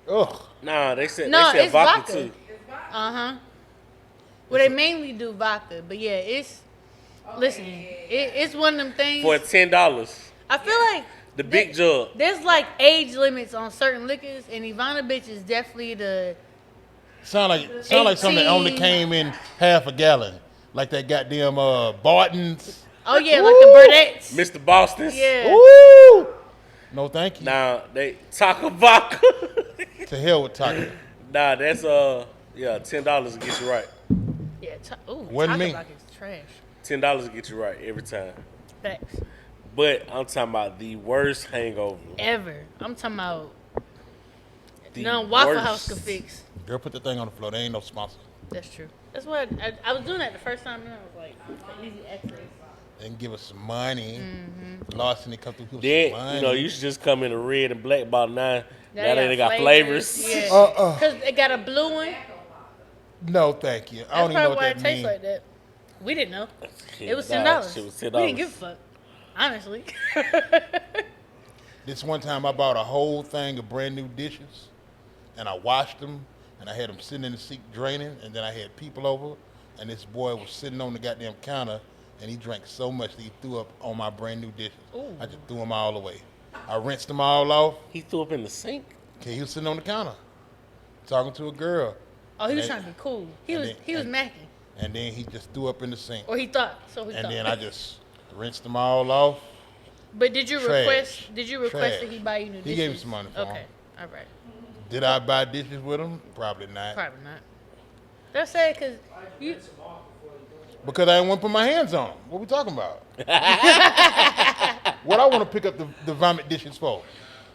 Ugh. Nah, they said it's vodka too. Well, they mainly do vodka, but yeah, listen, it's one of them things. For $10. I feel like The big jug. there's like age limits on certain liquors, and Ivanovich is definitely the. Sound like something that only came in half a gallon, like that goddamn Barton's. Oh yeah, like the Burdett's. Mr. Boston's. Yeah. Woo! No, thank you. Nah, they Taco vodka. To hell with taco. Nah, that's $10 to get you right. Yeah. Wasn't me. Taco is trash. $10 to get you right every time. Facts. But I'm talking about the worst hangover. Ever. I'm talking about. The None Waffle worst. House could fix. Girl, put the thing on the floor. They ain't no sponsor. That's true. That's what I was doing that the first time, and I was like, easy access. They can give us some money. Larceny come through. Then, Some money. you should just come in a red and black bottle now. Now They they got flavors. Yeah. Uh-uh. Because they got a blue one. No, thank you. I That's don't even know probably what why it that tastes means. like that. We didn't know. It was Nah, $10. shit was We $10. didn't give a fuck. Honestly. This one time I bought a whole thing of brand new dishes, and I washed them, and I had them sitting in the sink draining, and then I had people over, and this boy was sitting on the goddamn counter, and he drank so much that he threw up on my brand new dishes. Ooh. I just threw them all away. I rinsed them all off. He threw up in the sink. Okay, he was sitting on the counter, talking to a girl, Oh, he was And trying to be cool. He and was then- macking. and then he just threw up in the sink. Or he thought. So he And thought. then I just rinsed them all off. But did you Trash. request Trash. that he buy you new dishes? He gave me some money for Okay. 'em. All right. Did I buy dishes with him? Probably not. Probably not. That's sad because you. Because I didn't want to put my hands on them. What we talking about? What I want to pick up the vomit dishes for?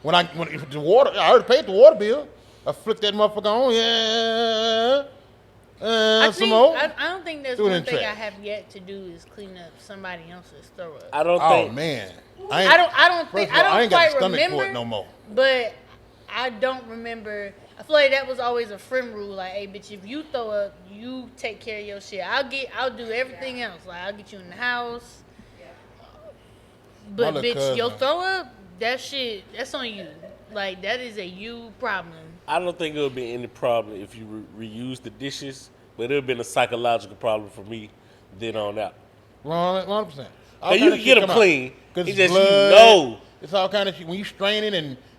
If the water, I already paid the water bill. I flicked that motherfucker on. Yeah. Some more. I don't think there's Threw it one in thing I trash. have yet to do is clean up somebody else's throw up. I don't Oh think. man. I don't think First of all, I ain't got quite the stomach remember for it no more. But I don't remember. I feel like that was always a friend rule. Like, hey, bitch, if you throw up, you take care of your shit. I'll do everything else. Like, I'll get you in the house. But My little bitch, your cousin. throw up, that shit, that's on you. Like, that is a you problem. I don't think it would be any problem if you reuse the dishes, but it would have been a psychological problem for me then on out. 100%. Cause you can get them clean. Because It's just blood. It's all kind of shit. When you straining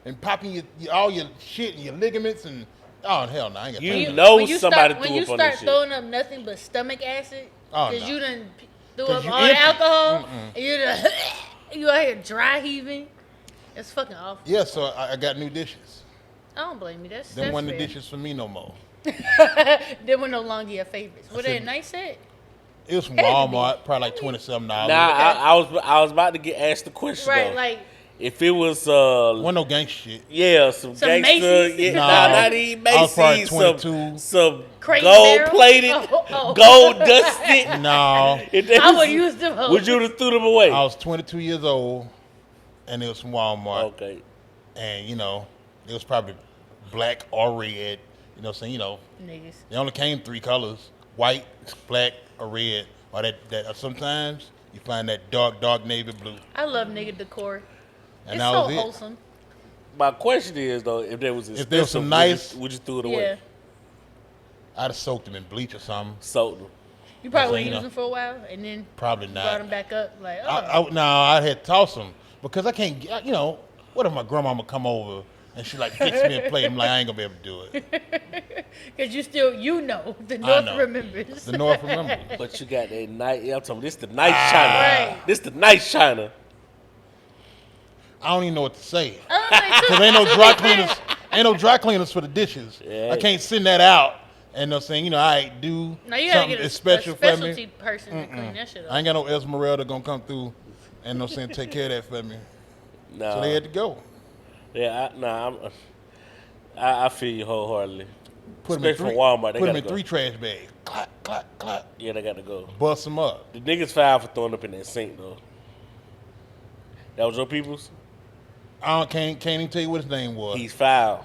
and popping all your shit and your ligaments and hell no, I ain't got You time. know when you somebody start, threw when up you on start this shit. throwing up nothing but stomach acid, Oh, because no. you done threw 'Cause up you all the empty. alcohol, and you done, you out here dry heaving. That's fucking awful. Yeah, so I got new dishes. I don't blame you. That's Them wasn't the fair. dishes for me no more. They were no longer your favorites. Were they a said- nice set? It was from Had to be. Walmart, probably like $27. Nah, I was about to get asked the question Right, though. like If it was Wasn't no gangster shit. yeah, some gangster, Macy's? yeah, Nah. not even I was probably Macy's, 22. some Crate gold Barrel? plated, Oh. gold dusted. No, If they I was- would use them. hoes. Would you have threw them away? I was 22 years old, and it was from Walmart. Okay. And, it was probably black or red. You know what I'm saying? Niggas. They only came 3 colors: white, black, or red. Or that sometimes you find that dark navy blue. I love nigga decor. And It's that so was it. wholesome. My question is though, if there was If there was some expensive, nice- would you throw it Yeah. away? I'd have soaked them in bleach or something. Sold them. You probably That's would like, use them for a while, and then Probably brought them not. back up. Like, oh. I had tossed them because I can't. What if my grandmama come over and she like fix me a plate? I'm like, I ain't gonna be able to do it. Because the I North know. remembers. The North remembers. But you got that nice. Yeah, I'm talking. This the nice Ah. China. Right. This the nice China. I don't even know what to say. I was like, Cause ain't no dry cleaners. Ain't no dry cleaners for the dishes. Yeah. I can't send that out. And they're saying, I do now you gotta something get a special for specialty me. person to clean that shit up. I ain't got no Esmeralda gonna come through and no saying take care of that for me. No. So they had to go. Yeah. I feel you wholeheartedly. Put them in Especially three, from Walmart, they put them gotta in go. 3 trash bags. Clap, clap, clap. Yeah, they got to go. Bust them up. The niggas fouled for throwing up in that sink though. That was your people's. Can't even tell you what his name was. He's foul.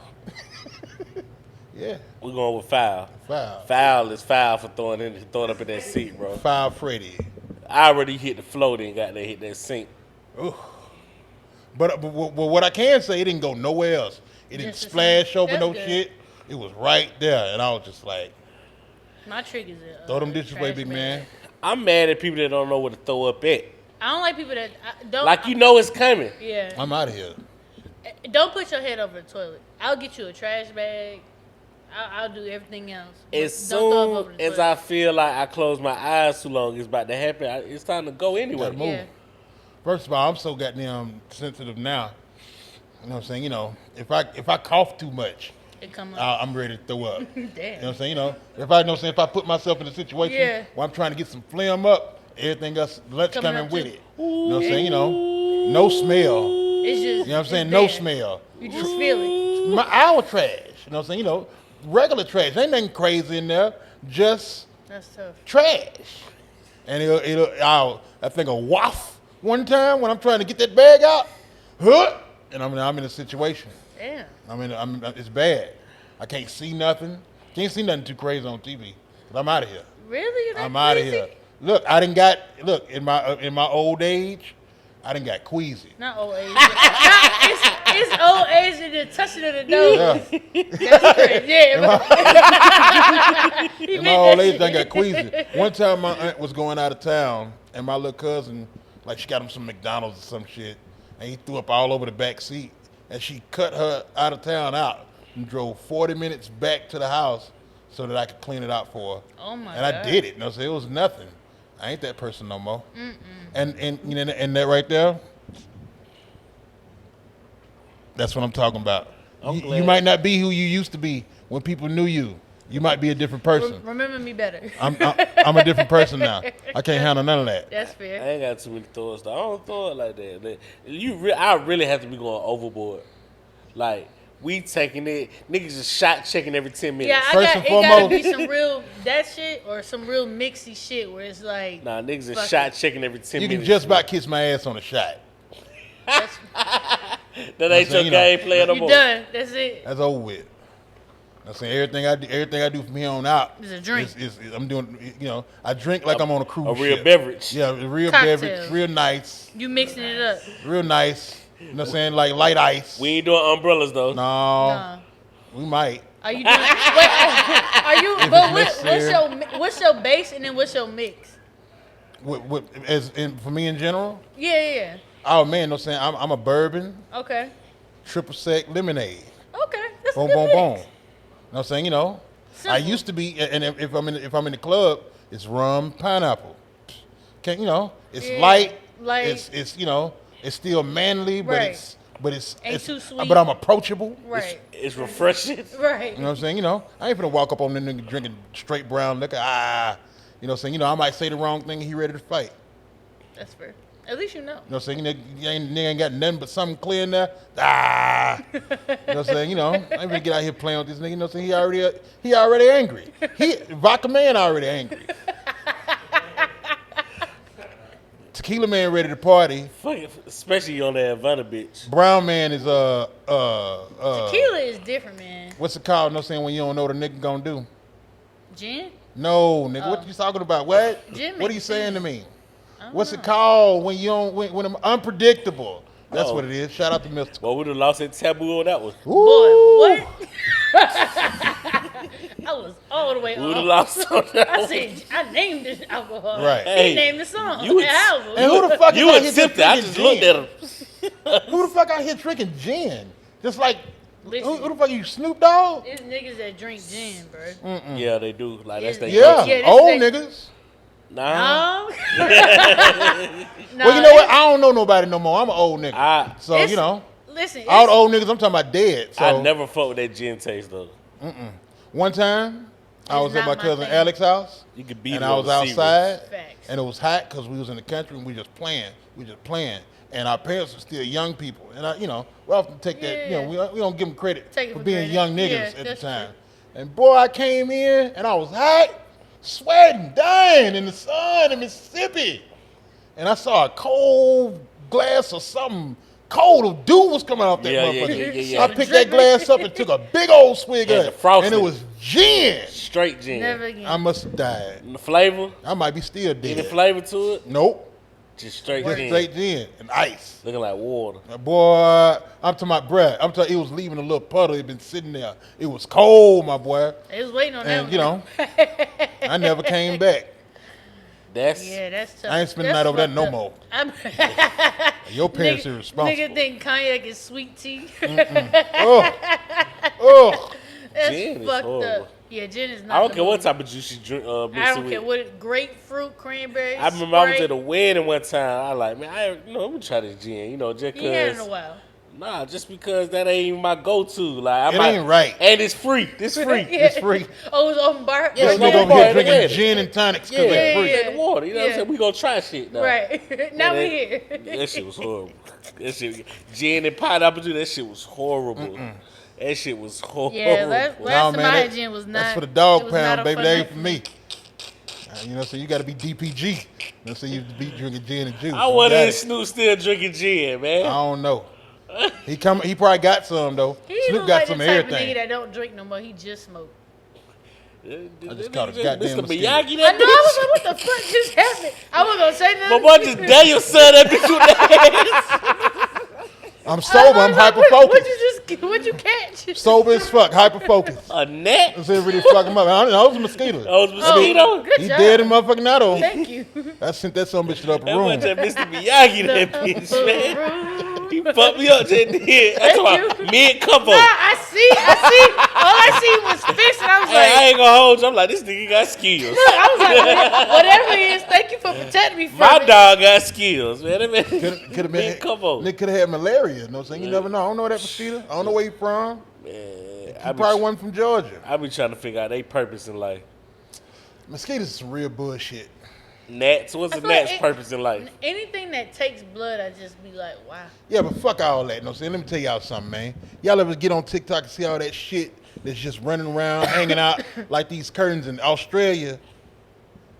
Yeah, We're going with foul. foul. Foul is foul for throwing up in that sink, bro. Foul Freddy. I already hit the floor, then got there hit that sink. Ooh. But what I can say, it didn't go nowhere else. It didn't Just the splash same. over That's no good. shit. It was right there, and I was just like, My trick is a throw them dishes away, trash big bag. man. I'm mad at people that don't know where to throw up at. I don't like people that don't. Like you know it's coming. Yeah. I'm out of here. Don't put your head over the toilet. I'll get you a trash bag. I'll do everything else. But As don't throw up soon over the as toilet. I feel like I close my eyes too long, it's about to happen. It's time to go anyway. Gotta move. Yeah. First of all, I'm so goddamn sensitive now. You know what I'm saying? You know, if I cough too much, It come up. I'm ready to throw up. Damn. You know what I'm saying? You know, if I put myself in a situation Yeah. where I'm trying to get some phlegm up, everything else, lunch Coming coming up with too. it. You know what I'm saying? You know, no smell. It's just. You know what I'm saying? it's No there. smell. You just feel it. Our trash. You know what I'm saying? You know, regular trash. Ain't nothing crazy in there. Just That's tough. trash. And I think a waft one time when I'm trying to get that bag out, and I'm in a situation. Damn. It's bad. I can't see nothing. Can't see nothing too crazy on TV. 'Cause I'm out of here. Really? That I'm out of crazy? here. Look, in my old age, I done got queasy. Not old age. It's old age and the touching of the nose. Yeah. That's crazy. Yeah. In my old age, I got queasy. One time, my aunt was going out of town, and my little cousin, like, she got him some McDonald's or some shit, and he threw up all over the back seat, and she cut her out of town out and drove 40 minutes back to the house so that I could clean it out for her. Oh my and God. I did it. You know, so it was nothing. I ain't that person no more. And you know, and that right there, that's what I'm talking about. I'm You glad. might not be who you used to be when people knew you. You might be a different person. Remember me better. I'm a different person now. I can't handle none of that. That's I fair. ain't got too many throws. Though. I don't throw it like that. I really have to be going overboard. Like we taking it, niggas just shot checking every 10 minutes. Yeah, First and it gotta foremost- be some real that shit or some real mixy shit where it's like Nah, niggas fuck just shot it. checking every 10 You can minutes. just about kiss my ass on a shot. That's, That ain't your saying, you know, game plan no you more. done. That's it. That's over with. I'm saying everything I do from here on out Is a drink. is I'm doing. You know, I drink like I'm on a cruise A real ship. beverage. Yeah, a real Cocktail. beverage, real nice, You mixing it up. real nice. You know what I'm saying? Like light ice. We ain't doing umbrellas though. No, Nah. we might. Are you doing? Wait, are you? If But it's necessary. what's your base and then what's your mix? For me in general. Yeah. Oh man, no saying I'm a bourbon, Okay. triple sec lemonade. Okay. That's Boom, a good boom, mix. boom. You know what I'm saying? You know, I Simple. used to be, and if I'm in the club, it's rum, pineapple. Can't you know? It's Yeah, light. light. It's you know, it's still manly, but Right. it's Ain't too sweet. But I'm approachable. Right. It's refreshing. Right. You know what I'm saying? You know, I ain't finna walk up on the nigga drinking straight brown liquor. You know what I'm saying? You know, I might say the wrong thing and he ready to fight. That's fair. At least you know. You know what I'm saying? Nigga ain't got nothing but something clear in there. You know what I'm saying? You know, I ain't gonna get out here playing with this nigga. You know what I'm saying? He already angry. Vodka man already angry. Tequila man ready to party. Fuck it, especially on that Havana bitch. Brown man is Tequila is different, man. what's it called? You know what I'm saying? When you don't know what the nigga gonna do. Gin? No, nigga, what you talking about? What? Gin What are you makes saying to sense. me? I don't What's know. it called when you don't when I'm unpredictable? That's Oh. what it is. Shout out to Mr. Well, we'd have lost that taboo on that one. Boy, Ooh. what? I was all the way We would have off. lost on that I one. said, I named this alcohol. Right. Hey, He named the song. you the was- album. And who the fuck You is out here just accepted. I drinking just looked at gin? him. Who the fuck out here drinking gin? Just like Listen. who the fuck are you, Snoop Dogg? It's niggas that drink gin, bro. Yeah, they do. Like that's their Yeah, Yeah, this old thing- niggas. Nah. No. Well, you know what? I don't know nobody no more. I'm an old nigga. So It's- you know, Listen, all it's, the old niggas I'm talking about dead. So I never fucked with that gin taste though. one time I It's was at not my my cousin thing. Alex's house. You could beat And it I on was the C-room. outside, Facts. and it was hot because we was in the country and we just playing. And our parents were still young people. And we often take that, Yeah. we don't give them credit Take it for for being granted. young niggas Yeah, at the that's time. true. And boy, I came in and I was hot, sweating, dying in the sun in Mississippi. And I saw a cold glass or something. Cold of dew was coming out that Yeah, motherfucker. yeah. So I picked that glass up and took a big old swig Had of the it. frosting. And it was gin. Straight gin. never again. I must have died. And the flavor? I might be still Any dead. flavor to it? Nope. Just straight gin. Straight gin and ice. Looking like water. Boy, I'm talking about bread. I'm talking. It was leaving a little puddle. It been sitting there. It was cold, my boy. They was waiting on that. And you know, I never came back. That's tough. I ain't spending the night over there no more. Your parents are responsible. Nigga think cognac is sweet tea. Oh, That's Gin is fucked horrible. up. Yeah, gin is not. I don't the care what move. type of juice you drink. I Mix it don't care with. what grapefruit, cranberry. I remember I was Sprite. at a wedding one time. I like, man, let me try this gin. You know, just You had it in a cause. while. Nah, just because that ain't even my go-to. Like, it ain't right. And it's free. It's free. Yeah. It's free. Oh, it was open bar. Yeah, This no nigga over bar here at the drinking wedding. gin and tonics because Yeah, it's free. yeah, the water. You know what I'm Yeah. saying? We gonna try shit now. Right. Now And we here. That shit was horrible. That shit, gin and pineapple juice. That shit was horrible. That shit was horrible. Yeah, last Nah, time man, I that- had gin was not. That's for the it dog was not pound, a baby. fun That night ain't for me. You know, so you got to be DPG. You know, so you be drinking gin and juice. I You wonder got if it. Snoop still drinking gin, I man. don't know. He probably got some though. He Snoop look got like some the of type of nigga everything. that don't drink no more. He just smoke. I just caught a goddamn Mr. mosquito. Miyagi, I that know. I was bitch. like, what the fuck just happened? I wasn't gonna say My nothing. boy just Daniel son that bitch with that I'm sober. I'm hyper focused. What'd you catch? Sober as fuck. Hyper focused. A net? That's it. Really fuck him up. I don't know. It was a mosquito. Oh, it's a mosquito? Good He job. dead and motherfucking not on. Thank you. I sent that some bitch to the upper That room. was that Mr. Miyagi, that bitch, man. He fucked me up just did. That's why you. me and Combo. Nah, I see. All I see was fish, and I was Hey, I like, ain't gonna hold you. I'm like, this nigga got skills. I was like, whatever it is, thank you for protecting me from My it. dog got skills, man. That man Could have me been. and Combo. Nigga could have had malaria. You know what I'm saying? You never know. I don't know that mosquito. I don't know where he from. Man, He I probably be, wasn't from Georgia. I be trying to figure out their purpose in life. Mosquitoes is some real bullshit. Gnats, what's I a feel like gnat's purpose in life? Anything that takes blood, I just be like, wow. Yeah, but fuck all that. You know what I'm saying? Let me tell y'all something, man. Y'all ever get on TikTok and see all that shit that's just running around, hanging out like these curtains in Australia?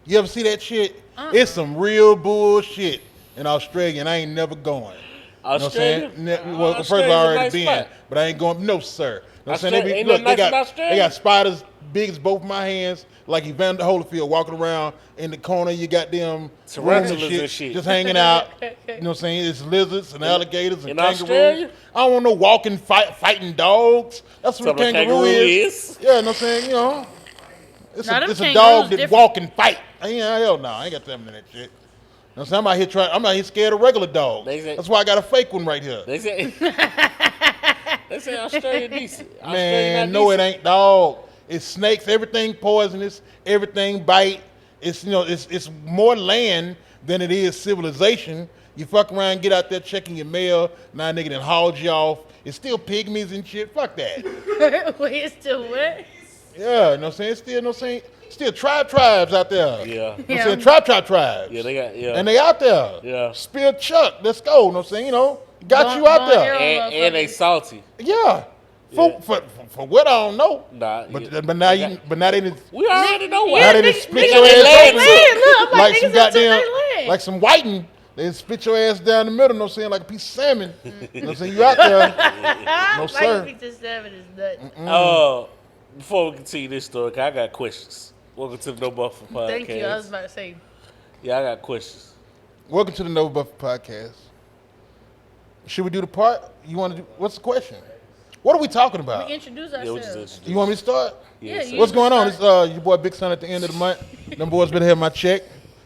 You ever see that shit? It's some real bullshit in Australia, and I ain't never going. Australia? You know what I'm saying? Well, first of all, Australia's I a already nice been, spot. but I ain't going. No, sir. You know what I'm saying? Australia- ain't nothing nice in Australia? They got spiders big as both my hands, like Evander Holyfield walking around in the corner. You got them Tarantulas and shit. just hanging out. You know what I'm saying? It's lizards and alligators and in kangaroos. Australia? I don't want no walking, fighting dogs. That's what a Something a kangaroo kangaroo is. is. Yeah, you know what I'm saying? You know, it's Nah, a, them it's a kangaroos dog that different. walk and fight. Hell no, I ain't got time for that shit. You know what I'm saying? I'm out here scared of regular dogs. They say- That's why I got a fake one right here. They say, they say Australia decent. Australia Man, not no, it decent. ain't, dog. It's snakes. Everything poisonous. Everything bite. It's it's more land than it is civilization. You fuck around, get out there checking your mail. Now nigga done hauled you off. It's still pygmies and shit. Fuck that. Wait, it's still what? Yeah, you know what I'm saying? Still, you know what I'm saying? Still tribes out there. Yeah. You know what Yeah. I'm saying? Tribes. Yeah, they got, yeah. And they out there. Yeah. Spill Chuck. Let's go. You know what I'm saying? You know, got you out Bon there. Air. and they salty. Yeah. Yeah. For what I don't know. Nah, But yeah. but now you but now they done, We already know now why. they done nigga- spit nigga, your they ass land open. too. Look, I'm like, Like niggas some up to goddamn their leg. like some whiting. They spit your ass down the middle, you know what I'm saying, like a piece of salmon. You know what I'm saying? You out there. No, sir. Like Pizza 7 is nuts. Before we continue this story, 'cause I got questions. Welcome to the No Buffer Podcast. Thank you. I was about to say. Yeah, I got questions. Welcome to the No Buffer Podcast. Should we do the part? You want to do what's the question? What are we talking about? We introduce Yeah, we just ourselves. introduced. You want me to start? Yeah, so- you- What's going on? It's your boy Big Son at the end of the month. Them boys better have my check.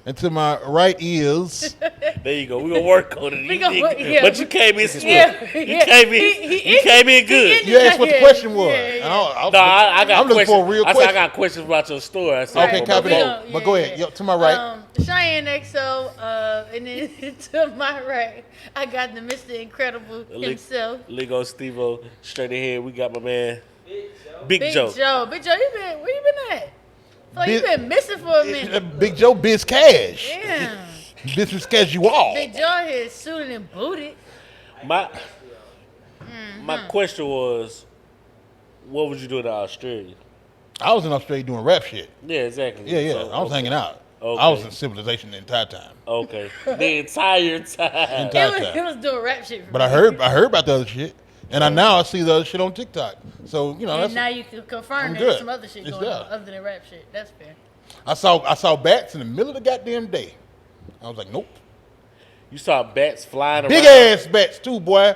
And to my right is There you go. We're going to work on it. We You gonna did- work- yeah. But you came in swift. Yeah, You yeah. came in, He you came in good. you asked what the question was. Yeah, And yeah. I I got I'm looking questions. for a real I said question. I got questions about your story. I said, Okay, Right, copy but we that. don't- But go ahead. Yo, to my right. ChianeXO, and then to my right, I got the Mr. Incredible himself. Lego Stevo, straight ahead. We got my man, Big Joe. Big Joe, where you been at? Like you Big- been missing for a minute. Big Joe Biz Cash. Damn. Business casual. Big Joe here suited and booted. My Mm-hmm. question was, what would you do in Australia? I was in Australia doing rap shit. Yeah, exactly. Yeah. So, I was hanging out. Okay. I was in civilization the entire time. Okay, the entire time. Entire It time. was doing rap shit. For But me. I heard about the other shit, and I see the other shit on TikTok. So you know, And that's, now you can confirm I'm there's good. some other shit It's going on there. other than rap shit. That's fair. I saw bats in the middle of the goddamn day. I was like, nope. You saw bats flying Big around. ass bats too, boy.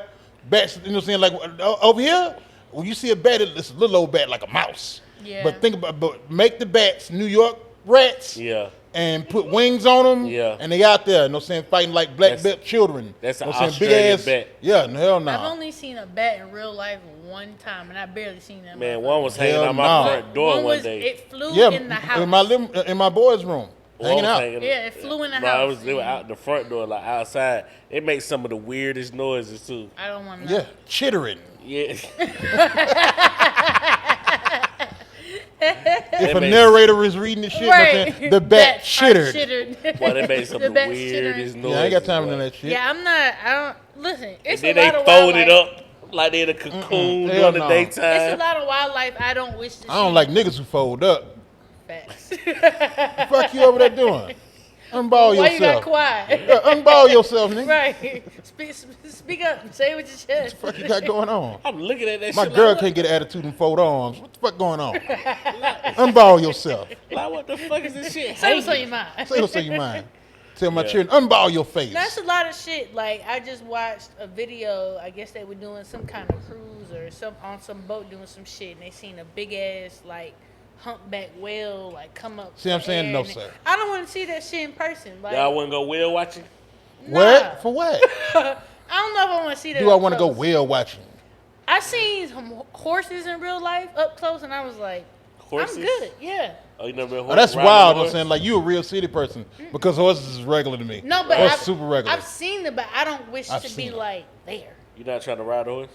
Bats, you know what I'm saying? Like over here, when you see a bat, it's a little old bat like a mouse. Yeah. But make the bats New York rats. Yeah. And put wings on them. Yeah. And they out there, you know what I'm saying, fighting like black belt children. That's an you know what I'm saying? Australian Big ass bat. Yeah, hell no. I've only seen a bat in real life one time, and I barely seen that. Man, motherfucker. one was hanging Hell out my no. front door one was, day. It flew Yeah, in the house. in my boys' room, One hanging was out. Yeah, it flew in the No, house. they were out the front door, like outside. It makes some of the weirdest noises too. I don't want to know. Yeah, chittering. Yeah. If a narrator is reading the shit, you know what I'm Right. saying, the bat chittered. Boy, they made some The of the bat's weirdest chittering. noises. Yeah, I ain't got time boy. for that shit. Yeah, I don't, listen, it's And a then lot they of fold it wildlife. up like they in a cocoon Hell during the no. It's a daytime. lot of wildlife I don't wish to see. I don't like niggas who fold up. Facts. The fuck you over there doing? Unball Why you got yourself. quiet? Yeah, unball yourself, nigga. Right. Speak up. Say it with your chest. What the fuck you got going on? I'm looking at that My shit. girl like, can't get an attitude and fold arms. What the fuck going on? Unball yourself. like, what the fuck is this shit? Say what's on hanging? your mind. Say what's on your mind. Tell my Yeah. children, unball your face. That's a lot of shit. Like I just watched a video. I guess they were doing some kind of cruise or on some boat doing some shit, and they seen a big ass like humpback whale like come up. See what I'm the saying? air, No, and sir. I don't want to see that shit in person. Like Y'all wouldn't go whale watching? What? For what? I don't know if I want to see that. Do I up want to go close. whale watching? I seen some horses in real life up close, and I was like, Horses? I'm good. Yeah. Oh, you never been Oh, that's riding a wild. I'm horse? saying like you a real city person because horses is regular to me. No, but horses I've, super regular. I've seen it, but I don't wish I've to be seen it. like there. You not trying to ride a horse?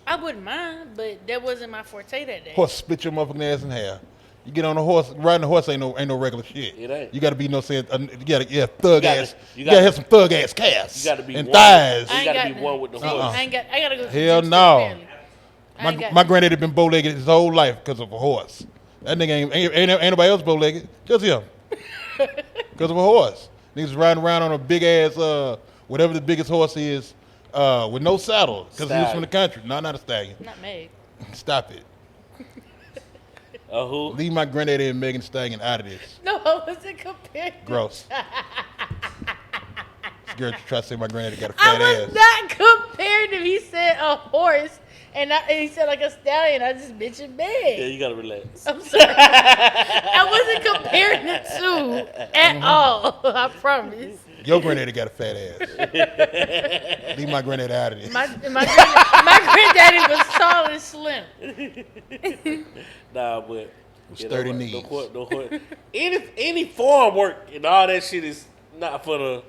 I wouldn't mind, but that wasn't my forte that day. Horse split your motherfucking ass in half. You get on a horse, riding a horse ain't no regular shit. It ain't. You got to be saying you got to thug gotta- ass. you You got to gotta- have some thug ass calves. You got to be and one. thighs. You I ain't got to got be one with the none. horse. I gotta go. Hell to no. the family. I ain't got My none. granddaddy been bow legged his whole life because of a horse. That nigga ain't nobody else bow legged, just him. Because of a horse. Niggas riding around on a big ass whatever the biggest horse is with no saddle because he was from the country. No, not a stallion. Not Meg. Stop it. Who? Leave my granddaddy and Megan Stallion out of this. No, I wasn't comparing. Gross. This girl try to say my granddaddy got a I fat was ass. not comparing him. He said a horse, and he said like a stallion. I just mentioned Meg. Yeah, you got to relax. I'm sorry. I wasn't comparing the two at all. I promise. Your granddaddy got a fat ass. Leave my granddaddy out of this. My granddaddy was tall and slim. Nah, but Sturdy knees. The horse. Any farm work and all that shit is not for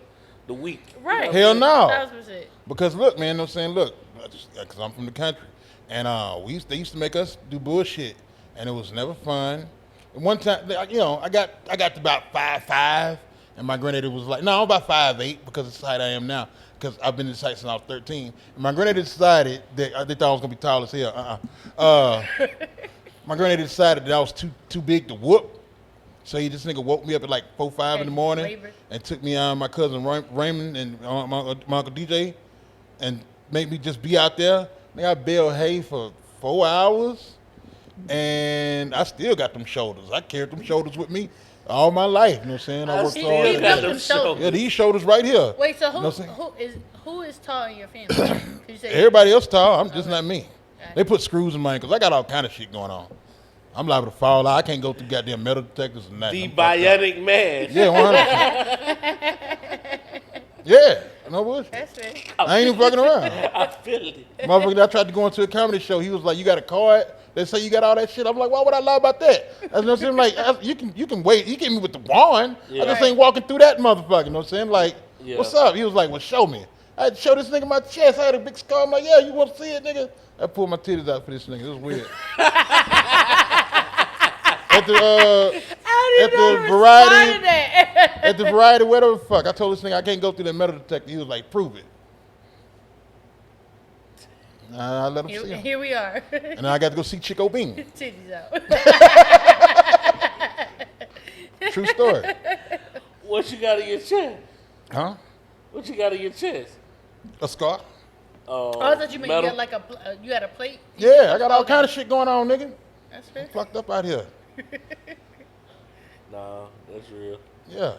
the weak. Right. Hell no. 1000%. Because look, man, you know what I'm saying? Look, because I'm from the country. And they used to make us do bullshit. And it was never fun. And one time, you know, I got to about 5'5", and my granddaddy was like, no, I'm about 5'8", because of the height I am now. Because I've been in this height since I was 13. And my granddaddy decided that they thought I was gonna be tall as hell. My granddaddy decided that I was too big to whoop. So this nigga woke me up at like 4, 5 in the morning Labor. and took me on my cousin Raymond and my uncle DJ and made me just be out there. Nigga, I baled hay for 4 hours and I still got them shoulders. I carried them shoulders with me all my life. You know what I'm saying? I worked still hard. He got built them them shoulders. Yeah, these shoulders right here. Wait, so You know what I'm saying? who is tall in your family? 'Cause you said- Everybody else tall. I'm just Okay. not me. Okay. They put screws in my ankles. I got all kind of shit going on. I'm liable to fall out. I can't go through goddamn metal detectors and nothing. The I'm fucked up. bionic man. Yeah, 100%. Yeah, no bullshit. That's fair. I ain't even fucking around. I feel it. Motherfucker, I tried to go into a comedy show. He was like, "You got a card?" They say you got all that shit. I'm like, "Why would I lie about that?" I was saying, like, you can wait. You get me with the wand. Yeah. I just Right. ain't walking through that motherfucker. You know what I'm saying? Like, Yeah. what's up? He was like, "Well, show me." I had to show this nigga my chest. I had a big scar. I'm like, "Yeah, you want to see it, nigga?" I pulled my titties out for this nigga. It was weird. At the How At did the you not variety- respond to that? at the variety, whatever the fuck. I told this nigga I can't go through that metal detector. He was like, "Prove it." I let him see him. Here we are. And then I got to go see Chico Bean. Titties out. True story. What you got in your chest? Huh? What you got in your chest? A scar? Oh, I thought you meant you metal? had like you had a plate. Yeah, I got all Okay. kind of shit going on, nigga. That's fair. Fucked up out here. Nah, that's real. Yeah.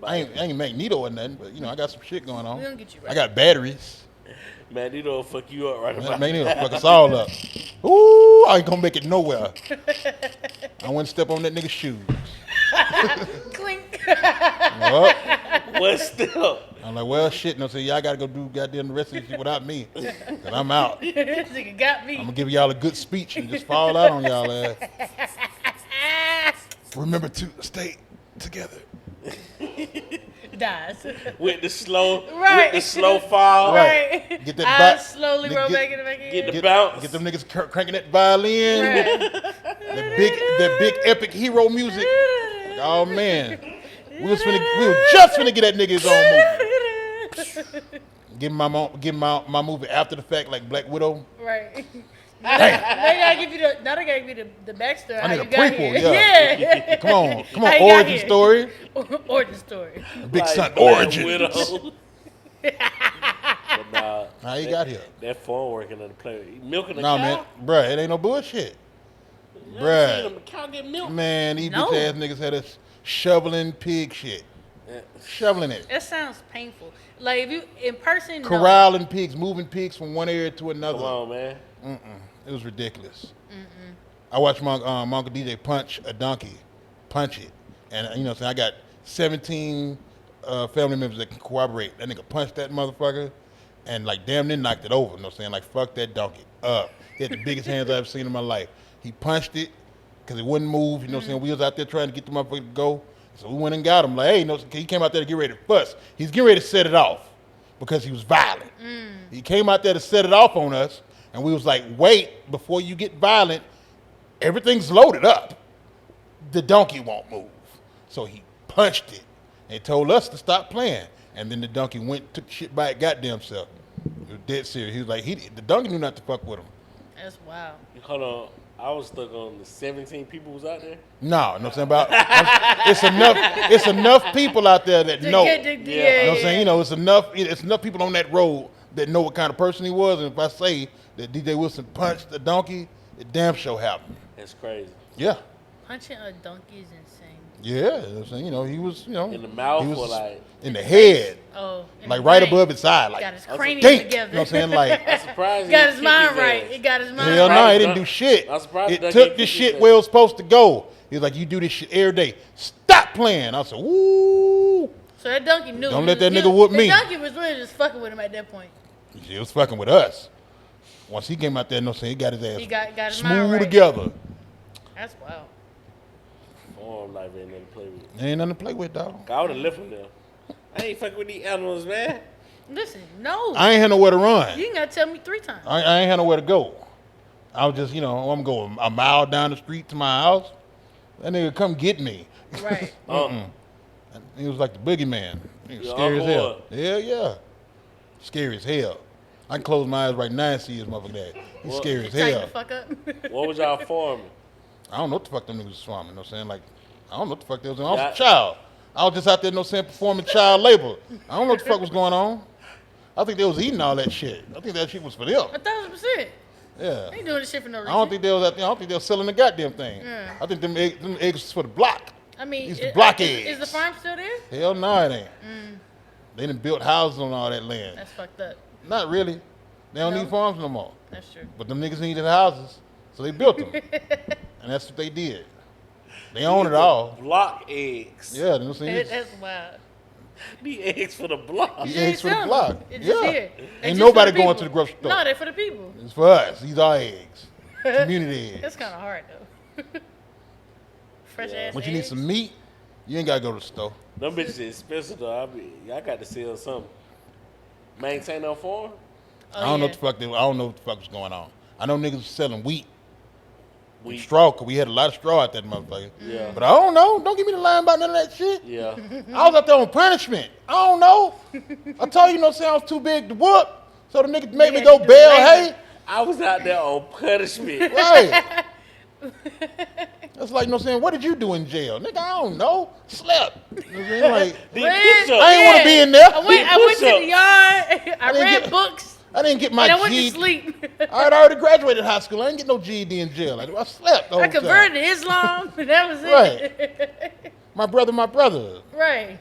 I ain't Magneto or nothing, but I got some shit going on. We gonna get you right. I got batteries. Magneto will fuck you up right about Magneto fuck us all up. Ooh, I ain't gonna make it nowhere. I wouldn't step on that nigga's shoes. Clink. Well, What still? I'm like, well, shit. No, so y'all gotta go do goddamn the rest of this shit without me, cause I'm out. This nigga got me. I'm gonna give y'all a good speech and just fall out on y'all ass. Remember to stay together. Dies. With the slow, Right. with the slow fall. Right. Get that I back- slowly roll get- back in the back end. Get the bounce. Get them niggas cranking that violin. Right. That big epic hero music. Like, oh man, we was just finna get that nigga his own movie. Give my movie after the fact, like Black Widow. Right. Damn. They gotta give you the backstory. I How need you a got prequel, here. yeah. Come on, How you got origin here. story. Origin story. Big Like Son Black origin. Widow. But nah, How you got here? that phone working on the plate. Milking the Nah, cow? man, bruh, it ain't no bullshit. You ever seen Bruh, the cow get milked? man, these No. bitch ass niggas had us shoveling pig shit, shoveling it, That sounds painful. Like if you in person, no. corralling pigs, moving pigs from one area to Come another. on, man. It was ridiculous. I watched my Uncle DJ punch a donkey, punch it, and what I'm saying, I got 17 family members that can corroborate. That nigga punched that motherfucker, and like damn near knocked it over. You know what I'm saying? Like fuck that donkey up. He had the biggest hands I've ever seen in my life. He punched it because it wouldn't move. You know what I'm saying? We was out there trying to get the motherfucker to go, so we went and got him. Like, hey, he came out there to get ready to fuss. He's getting ready to set it off because he was violent. He came out there to set it off on us. And we was like, wait, before you get violent, everything's loaded up. The donkey won't move. So he punched it and told us to stop playing. And then the donkey went, took shit by its goddamn self. He was dead serious. He was like, the donkey knew not to fuck with him. That's wild. Hold on. I was stuck on the 17 people was out there. No, you know what I'm saying? It's enough people out there that know. Yeah. You know what I'm saying? It's enough people on that road that know what kind of person he was. And if I say that DJ Wilson punched the donkey, it damn sure happened. That's crazy. Yeah. Punching a donkey is insane. Yeah, you know what I'm saying? He was, In the mouth he was or like. in the head, Oh, in like the right brain. above his eye, like Got his That's a cranium dink. together. You know what I'm saying? Like, I'm surprised. Got he his mind kicked right. ass. He got his mind hell right. no, he didn't do shit. I'm surprised It that took didn't the kick shit his where it ass. was supposed to go. He was like, you do this shit every day. Stop playing. I said, woo. So that donkey knew. Don't let that nigga whoop me. The donkey was really just fucking with him at that point. He was fucking with us. Once he came out there, you know what I'm saying, he got his ass He got his mind smooth right. together. That's wild. Farm life ain't nothing to play with. There ain't nothing to play with, dog. I would have left him there. I ain't fucking with these animals, man. Listen, no. I ain't had nowhere to run. You ain't gotta tell me 3 times. I ain't had nowhere to go. I was just, I'm going a mile down the street to my house. That nigga come get me. Right. He was like the boogeyman. He was Your scary as hell. uncle Hell yeah. Scary as hell. I can close my eyes right now and see his motherfucker there. He's What? scary as Tighten hell. the fuck up. What was y'all farming? I don't know what the fuck them niggas was farming, you know what I'm saying? Like, I don't know what the fuck they was doing. I was Yeah. a child. I was just out there, you know what I'm saying, performing child labor. I don't know what the fuck was going on. I think they was eating all that shit. I think that shit was for them. 1,000%. Yeah. They ain't doing this shit for no I reason. don't think they was out there. I don't think they was selling the goddamn thing. Yeah. I think them eggs was for the block. I mean, These the block is eggs. the farm still there? Hell no, it ain't. They done built houses on all that land. That's fucked up. Not really. They don't No? need farms no more. That's true. But them niggas needed houses, so they built them. And that's what they did. They own it all. Block eggs. Yeah, you know what I'm saying? That's wild. These eggs for the block. These They eggs for the sell block. them. It's just Yeah. here. They Ain't just nobody for the going people. to the grocery store. No, they're for the people. It's for us. These are eggs. Community That's eggs. kind of hard though. Fresh Yeah. ass. When you need eggs. some meat, you ain't got to go to the store. Them bitches expensive though. I got to sell something. Maintain no farm. Oh, I don't know yeah. what the fuck I don't know what the fuck was going on. I know niggas was selling wheat. We Straw, because we had a lot of straw out that motherfucker. Yeah. But I don't know. Don't give me the line about none of that shit. Yeah. I was out there on punishment. I don't know. I told you, you know what I'm saying, I was too big to whoop. So the niggas made me had go to do bail labor. hay. I was out there on punishment. Right. That's like, you know what I'm saying, what did you do in jail? Nigga, I don't know. Slept. You know what I'm saying? Like, These Ran. push-ups. I ain't want to be in there. I went to the yard. I didn't read get- books. I didn't get my And I went to GED. sleep. I had already graduated high school. I didn't get no GED in jail. I slept the whole I time. converted to Islam. And that was it. My brother. Right.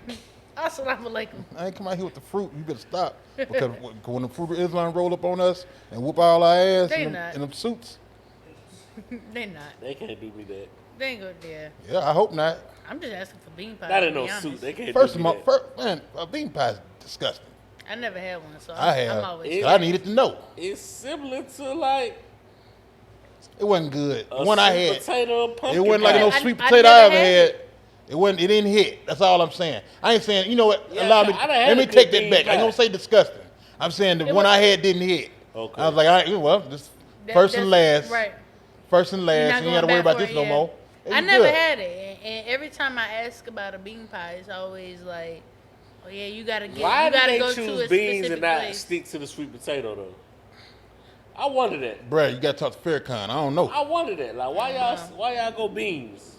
Assalamu alaikum. I ain't come out here with the fruit. You better stop. Because when the fruit of Islam roll up on us and whoop all our ass They in not. them suits, They not. They can't do me that. They ain't go there. yeah, I hope not. I'm just asking for bean pie. Not to in no be honest. suit. They can't First do of me all, that. man, a bean pie is disgusting. I never had one, so I I'm have. always. I needed to know. It's similar to like It wasn't good. a The one I sweet had, potato or pumpkin it wasn't like pie. no I- sweet I potato I never ever had had. It wasn't. It didn't hit. That's all I'm saying. I ain't saying. You know what? Yeah, Allow me. I done had Let me a good take that bean back. I pie. ain't gonna say disgusting. I'm saying the It one was- I had didn't hit. Okay. I was like, all right, well, this first and that's- last. Right. First and You're last. not You going ain't gotta worry back about for this it, no yeah. more. It I was never good. had it, and every time I ask about a bean pie, it's always like, "Oh yeah, you gotta get, Why you did gotta they go to choose a beans specific and not place." stick to the sweet potato though? I wonder that. Bruh, you gotta talk to Faircon. I don't know. I wonder that. Like, why y'all go beans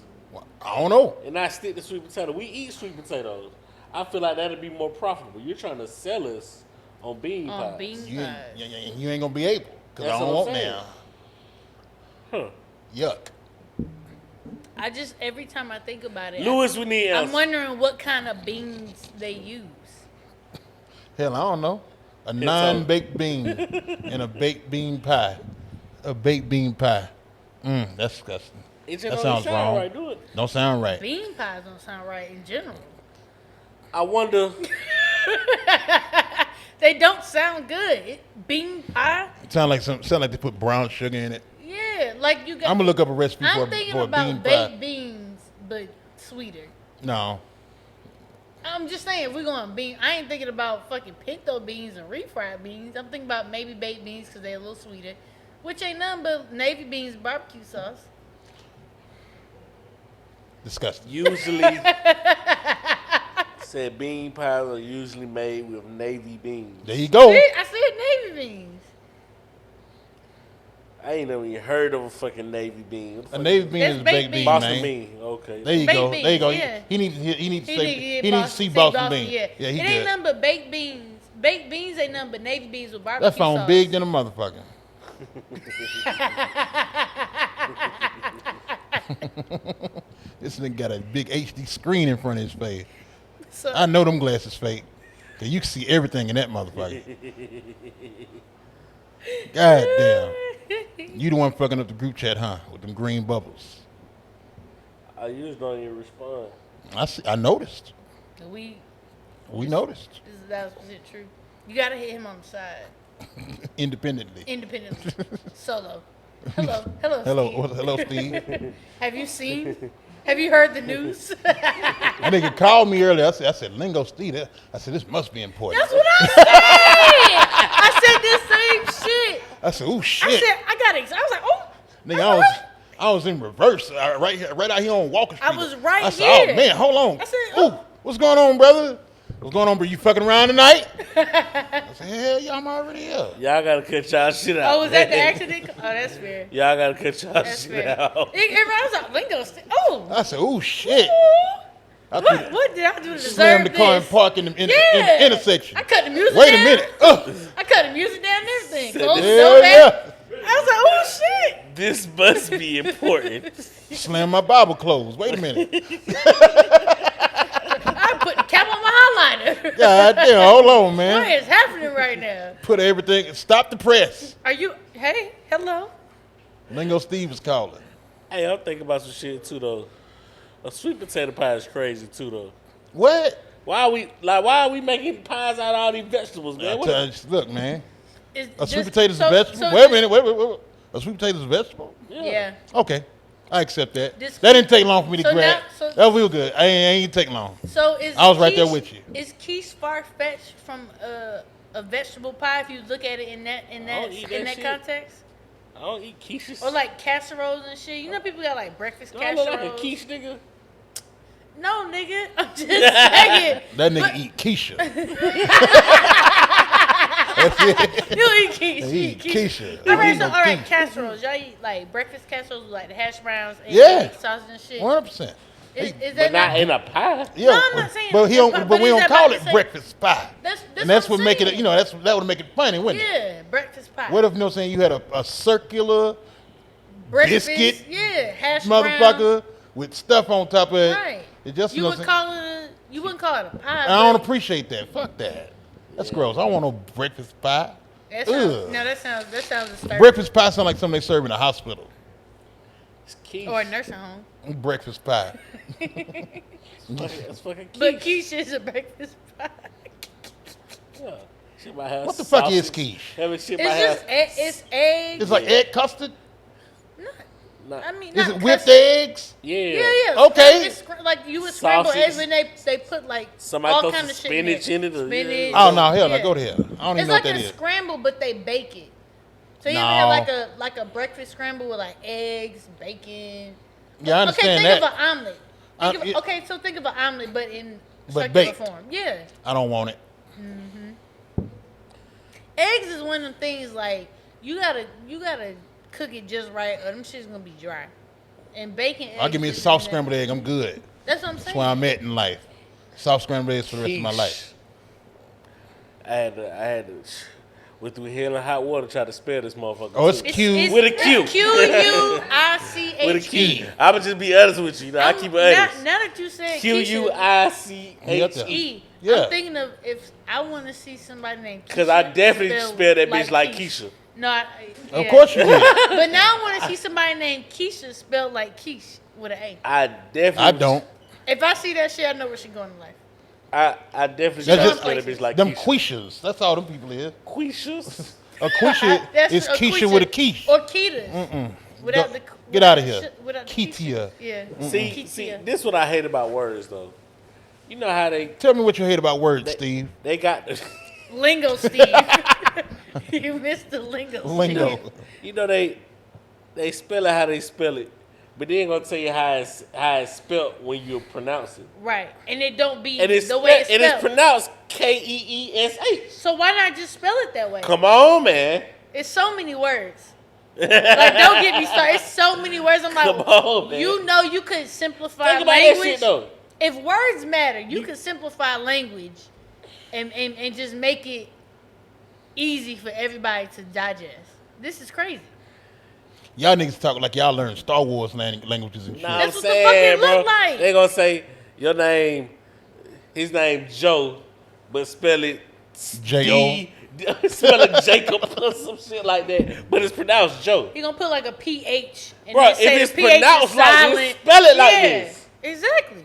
I don't know. and not stick to sweet potato? We eat sweet potatoes. I feel like that'd be more profitable. You're trying to sell us on bean On pies. bean You ain't, pies. you ain't gonna be able. Because I That's don't what want I'm saying. now. Huh. Yuck. I just every time I think about it, Lewis, we need I'm else. wondering what kind of beans they use. Hell, I don't know. A non-baked bean and a baked bean pie. A baked bean pie. That's disgusting. It just That don't sounds sound wrong. right. Do it. Don't sound right. Bean pies don't sound right in general. I wonder. They don't sound good. Bean pie, Sound like they put brown sugar in it. yeah, like you got. I'm gonna look up a recipe I'm for thinking a about bean baked pie. beans, but sweeter. No. I'm just saying, if we're going bean, I ain't thinking about fucking pinto beans and refried beans. I'm thinking about maybe baked beans because they're a little sweeter, which ain't nothing but navy beans barbecue sauce. Disgusting. Usually, said bean pies are usually made with navy beans. There you go. See, I said navy beans. I ain't never even heard of a fucking navy bean. What the A fuck navy is- bean That's is a baked baked bean, beans. Boston man. bean. Okay. There you Baked go. beans, There you go. yeah. He needs to He see Boston Boston bean. Yeah, he it ain't good. nothing but baked beans. Baked beans ain't nothing but navy beans with barbecue That phone sauce. big than a motherfucker. This nigga got a big HD screen in front of his face. So, I know them glasses fake. Cause you can see everything in that motherfucker. God damn. You the one fucking up the group chat, huh? With them green bubbles. I usually don't even respond. I noticed. we We noticed. that's true. You gotta hit him on the side, Independently. independently, solo. Hello, Steve. Hello, Steve. Have you seen? Have you heard the news? That nigga called me earlier. I said, Lingo Steve. I said, this must be important. That's what I said. I said the same shit. I said, oh I shit. said I got excited. I was like, oh. Nigga, I was in reverse, right out here on Walker Street. I was right I said, here. oh man, hold on. I said, ooh, what's going on, brother? What's going on, bro? You fucking around tonight? I said, hell yeah, I'm already here. Y'all gotta cut y'all shit out. Oh, was that the man. accident? Oh, that's fair. Y'all gotta cut y'all That's shit fair. out. I was like, Lingo. Oh. I said, oh shit. I What did I do to deserve slammed the car and this? parked in the Yeah. intersection. I cut the music Wait a down. minute. I cut the music down and everything. Closed the Hell door back. yeah. I was like, oh shit. This must be important. Slam my Bible closed. Wait a minute. I put the cap on my highlighter. God damn, hold on, What man. is happening right now? Put everything, stop the press. Are you, hey, hello? Lingo Steve is calling. Hey, I'm thinking about some shit too though. A sweet potato pie is crazy too though. What? Why are we making pies out of all these vegetables, man? What- Look, man. Is A sweet this- potato is so- a vegetable? so Wait a this- minute. Wait. A sweet potato is a vegetable? Yeah. Okay. I accept that. This- That didn't take long for me to so grab. now- so- That was real good. I ain't take long. So is I was right there quiche- with you. Is quiche far-fetched from a vegetable pie if you look at it in that eat that shit. context? I don't eat quiches. Or like casseroles and shit. You know people got like breakfast Do I look casseroles. like a quiche nigga? No, nigga. I'm just saying. That nigga But- eat Keisha. You eat quiche. He you eat eat Keisha. All right, He so eat all right, quiche. casseroles. Y'all eat like breakfast casseroles with like the hash browns and Yeah. sausage and shit. 100%. Is But that not in a pie. Yeah, No, I'm not saying- but he don't. but But we is don't that call about it the same- breakfast pie. That's And that's what I'm make it. saying. You know, that would make it funny, wouldn't it? Yeah, breakfast pie. What if you know what I'm saying you had a circular breakfast, biscuit, yeah, hash brown. motherfucker with stuff on top of it? Right. It just You know would what call it You wouldn't call it a pie. I don't but appreciate that. Fuck that. That's gross. I don't want no breakfast pie. that sounds disturbing. Breakfast pie sound like something they serve in a hospital. It's quiche. Or a nursing home. Breakfast pie. It's fucking quiche. But quiche is a breakfast pie. Yeah. She might have What the fuck is sausage. quiche? It's It's eggs. It's like egg custard? I mean, Is not it whipped custard. eggs? Yeah. Okay. It's like you would scramble Sausage. eggs and they put like Somebody all throw kind some of shit spinach in it. Spinach. Oh, no, hell no. Yeah. Go to hell. I don't even It's know what like that a is. scramble, but they bake it. So you No. ever have like a breakfast scramble with like eggs, bacon. Yeah, I understand think that. of an omelet. Yeah. Okay, so think of an omelet, but in But circular baked. form. Yeah. I don't want it. Eggs is one of them things like you gotta cook it just right, or them shit's gonna be dry. And bacon. I'll give me a eggs soft is- scrambled egg. I'm good. That's what I'm That's saying. where I'm at in life. Soft scrambled eggs for the rest of my Quiche. life. I had to went through hell and hot water to try to spell this motherfucker. Oh, it's too. Q. With a Q. Q-U-I-C-H-E. With a Q. I'ma just be honest with you. I keep it honest. Now that you said Q-U-I-C-H-E. Yeah. I'm thinking of if I want to see somebody named Keisha. Because I definitely spelled spell that bitch like Keisha. No, Of course you did. But now I want to see somebody named Keisha spelled like Quiche with an A. I definitely. I don't. If I see that shit, I know where she going in life. I definitely That's spell just that bitch like them Keisha. quiches. That's all them people is. Quishas? A quiche That's is a quiche with a quiche. Or Ketas. Without Go- the, get without outta the here. shit- without the Ketia. Keisha. Yeah. See, Ketia. this is what I hate about words, though. You know how Tell me what you hate about words, Steve. they got, Lingo, Steve. You missed the lingo. Lingo. Steve. you know they spell it how they spell it, but they ain't gonna tell you how it's spelled when you pronounce it. Right. And it don't be And it's the way it's and it's spelled. pronounced Keesh. So why not just spell it that way? Come on, man. It's so many words. Like, don't get me started. It's so many words. I'm like, Come on, man. you know, you could simplify Think about language. that shit though. If words matter, you could simplify language and just make it easy for everybody to digest. This is crazy. Y'all niggas talk like y'all learn Star Wars languages and shit. Nah, That's I'm what the saying, fuck it bro. look like. They gonna say your name, his name Joe, but spell it J-O. spell it Jacob or some shit like that, but it's pronounced Joe. You're going to put like a PH. And Bro, then say if it's the PH is pronounced like this, silent. spell it like Yeah, this. Exactly.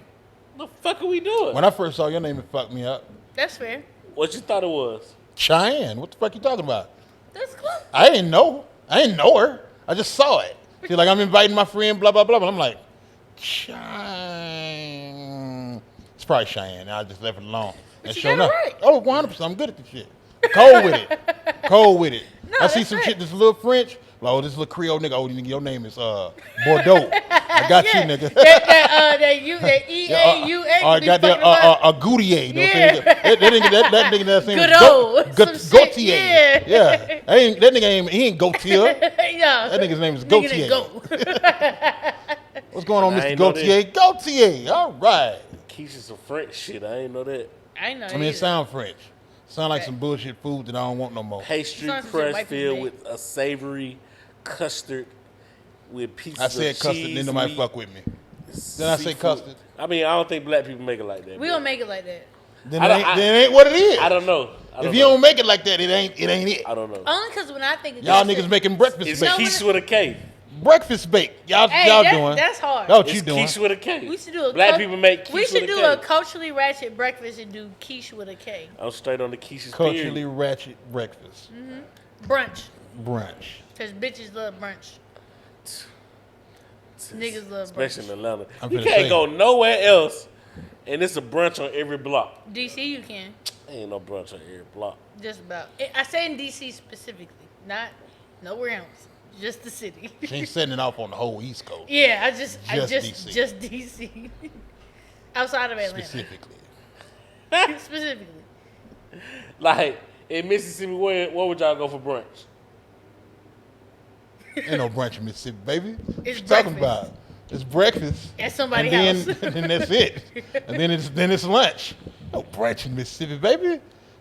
What the fuck are we doing? When I first saw your name, it fucked me up. That's fair. What you thought it was? Cheyenne. What the fuck you talking about? That's cool. I didn't know. I didn't know her. I just saw it. She's like, I'm inviting my friend, blah, blah, blah. And I'm like, Cheyenne. It's probably Cheyenne. I just left it alone. But And you sure got it enough, right. oh, 100%. I'm good at this shit. Cold with it. Cold with it. No, I see that's some right. shit that's a little French. Like, oh, this little Creole nigga. Oh, nigga, your name is Bordeaux. I got you, nigga. that E-A-U-A. I got that a Goutier. You know what I'm saying? That nigga that's name Good is old. Some shit, Gautier. yeah. Yeah. That nigga he ain't Gautier. Yeah. That nigga's name is Nigga Gautier. that go. What's going on, I Mr. ain't know Gautier? Gautier. All right. Keisha's some French shit. I ain't know that. I know. I mean, it sound French. Sound like some bullshit food that I don't want no more. Pastry Sounds like crust white people filled make. with a savory custard with pieces I said of custard, cheese, then nobody meat, fuck with me. Then I say seafood. custard. I mean, I don't think black people make it like that. We but don't make it like that. Then I it don't- ain't, I- then it ain't what it is. I don't know. If you don't make it like that, it ain't it. I don't know. Only because when I think of Y'all this niggas shit- making breakfast It's bake. quiche with a K. Breakfast bake. Y'all Hey, doing. that's hard. That's what It's you doing. quiche with a K. We should do a Black people make quiche We with should a do K. a culturally ratchet breakfast and do quiche with a K. I'm straight on the quiche's Culturally period. ratchet breakfast. Brunch. Brunch. Because bitches love brunch. Niggas love Especially in brunch. Atlanta. I'm You finna can't say. go nowhere else, and it's a brunch on every block. DC, you can. Ain't no brunch on every block. Just about. I say in DC specifically, not nowhere else. Just the city. She ain't setting it off on the whole East Coast. Yeah, I Just DC. just DC. Outside of Atlanta. Specifically. Specifically. Like in Mississippi, where would y'all go for brunch? Ain't no brunch in Mississippi, baby. What It's you talking breakfast. about? It's breakfast. At somebody's and house. then, and then that's it. And then it's lunch. No brunch in Mississippi, baby.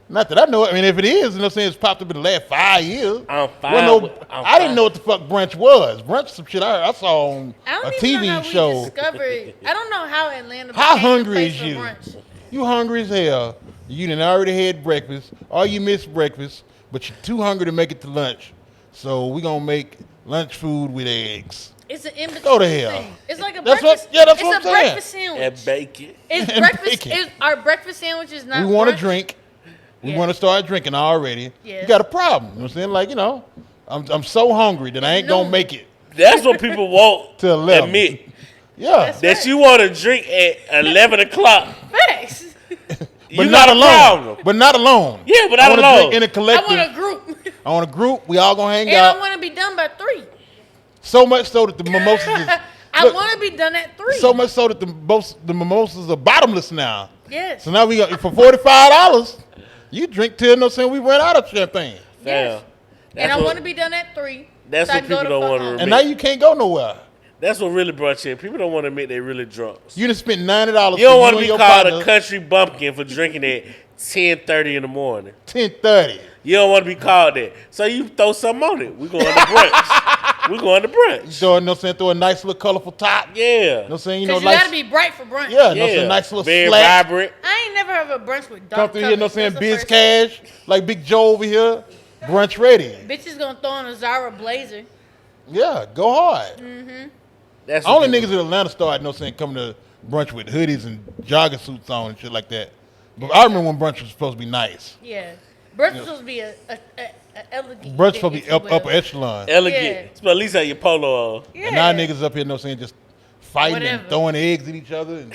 Not that I know it. I mean, if it is, you know what I'm saying, it's popped up in the last 5 years. I'm fine Well, with- I'm I didn't fine. know what the fuck brunch was. Brunch some shit I saw on I a don't even know TV how show. we discovered. I don't know how Atlanta How became the hungry place is for you? brunch. You hungry as hell. You done already had breakfast, or you missed breakfast, but you're too hungry to make it to lunch. So we gonna make lunch food with eggs. It's an in between Go to hell. thing. It's like a That's breakfast. what- yeah, that's it's what a I'm saying. breakfast sandwich. And bacon. It's And breakfast. bacon. Our breakfast sandwich is not. We want to brunch. drink. We Yeah. want to start drinking already. Yeah. You got a problem. You know what I'm saying? Like, I'm so hungry that I ain't going to noon. make it. That's what people won't To 11. admit. Yeah. That's That right. you want to drink at 11 o'clock. Facts. You But got not a alone. problem. But not alone. Yeah, but I not wanna alone. drink in a I collective. want a group, I want a group. We all going to hang and out. I want to be done by 3. So much so that the mimosas is... I Look, want to be done at 3. so much so that the mimosas are bottomless now. Yes. So now we got for $45, you drink till we run out of champagne. Yes. Damn. And I That's want to what- be done at 3. That's so I what can go people the don't fuck wanna home. remember. And now you can't go nowhere. That's what really brought you in. People don't want to admit they really drunk. You done spent $90 You don't for want you to and be your called partner, a country bumpkin for drinking at 10:30 in the morning. 10:30. You don't want to be called that. So you throw something on it. We going to brunch. We going to brunch. Throw a nice little colorful top. Yeah. You know what I'm saying? Because you nice, got to be bright for brunch. yeah, Yeah. nice little Very slack. vibrant. I ain't never have a brunch with Come dark through here, you know colors. what I'm saying? That's the Biz first cash, like Big Joe over here, brunch ready. Bitches gonna throw on a Zara blazer. Yeah, go hard. That's what Only people- niggas in Atlanta started, coming to brunch with hoodies and jogging suits on and shit like that. But I remember when brunch was supposed to be nice. Yeah. Brunch is supposed to be a elegant. Brunch supposed to be if you will. upper echelon. Elegant. Yeah. So at least have your polo on. Yeah. And now niggas up here, just fighting Whatever. and throwing eggs at each other and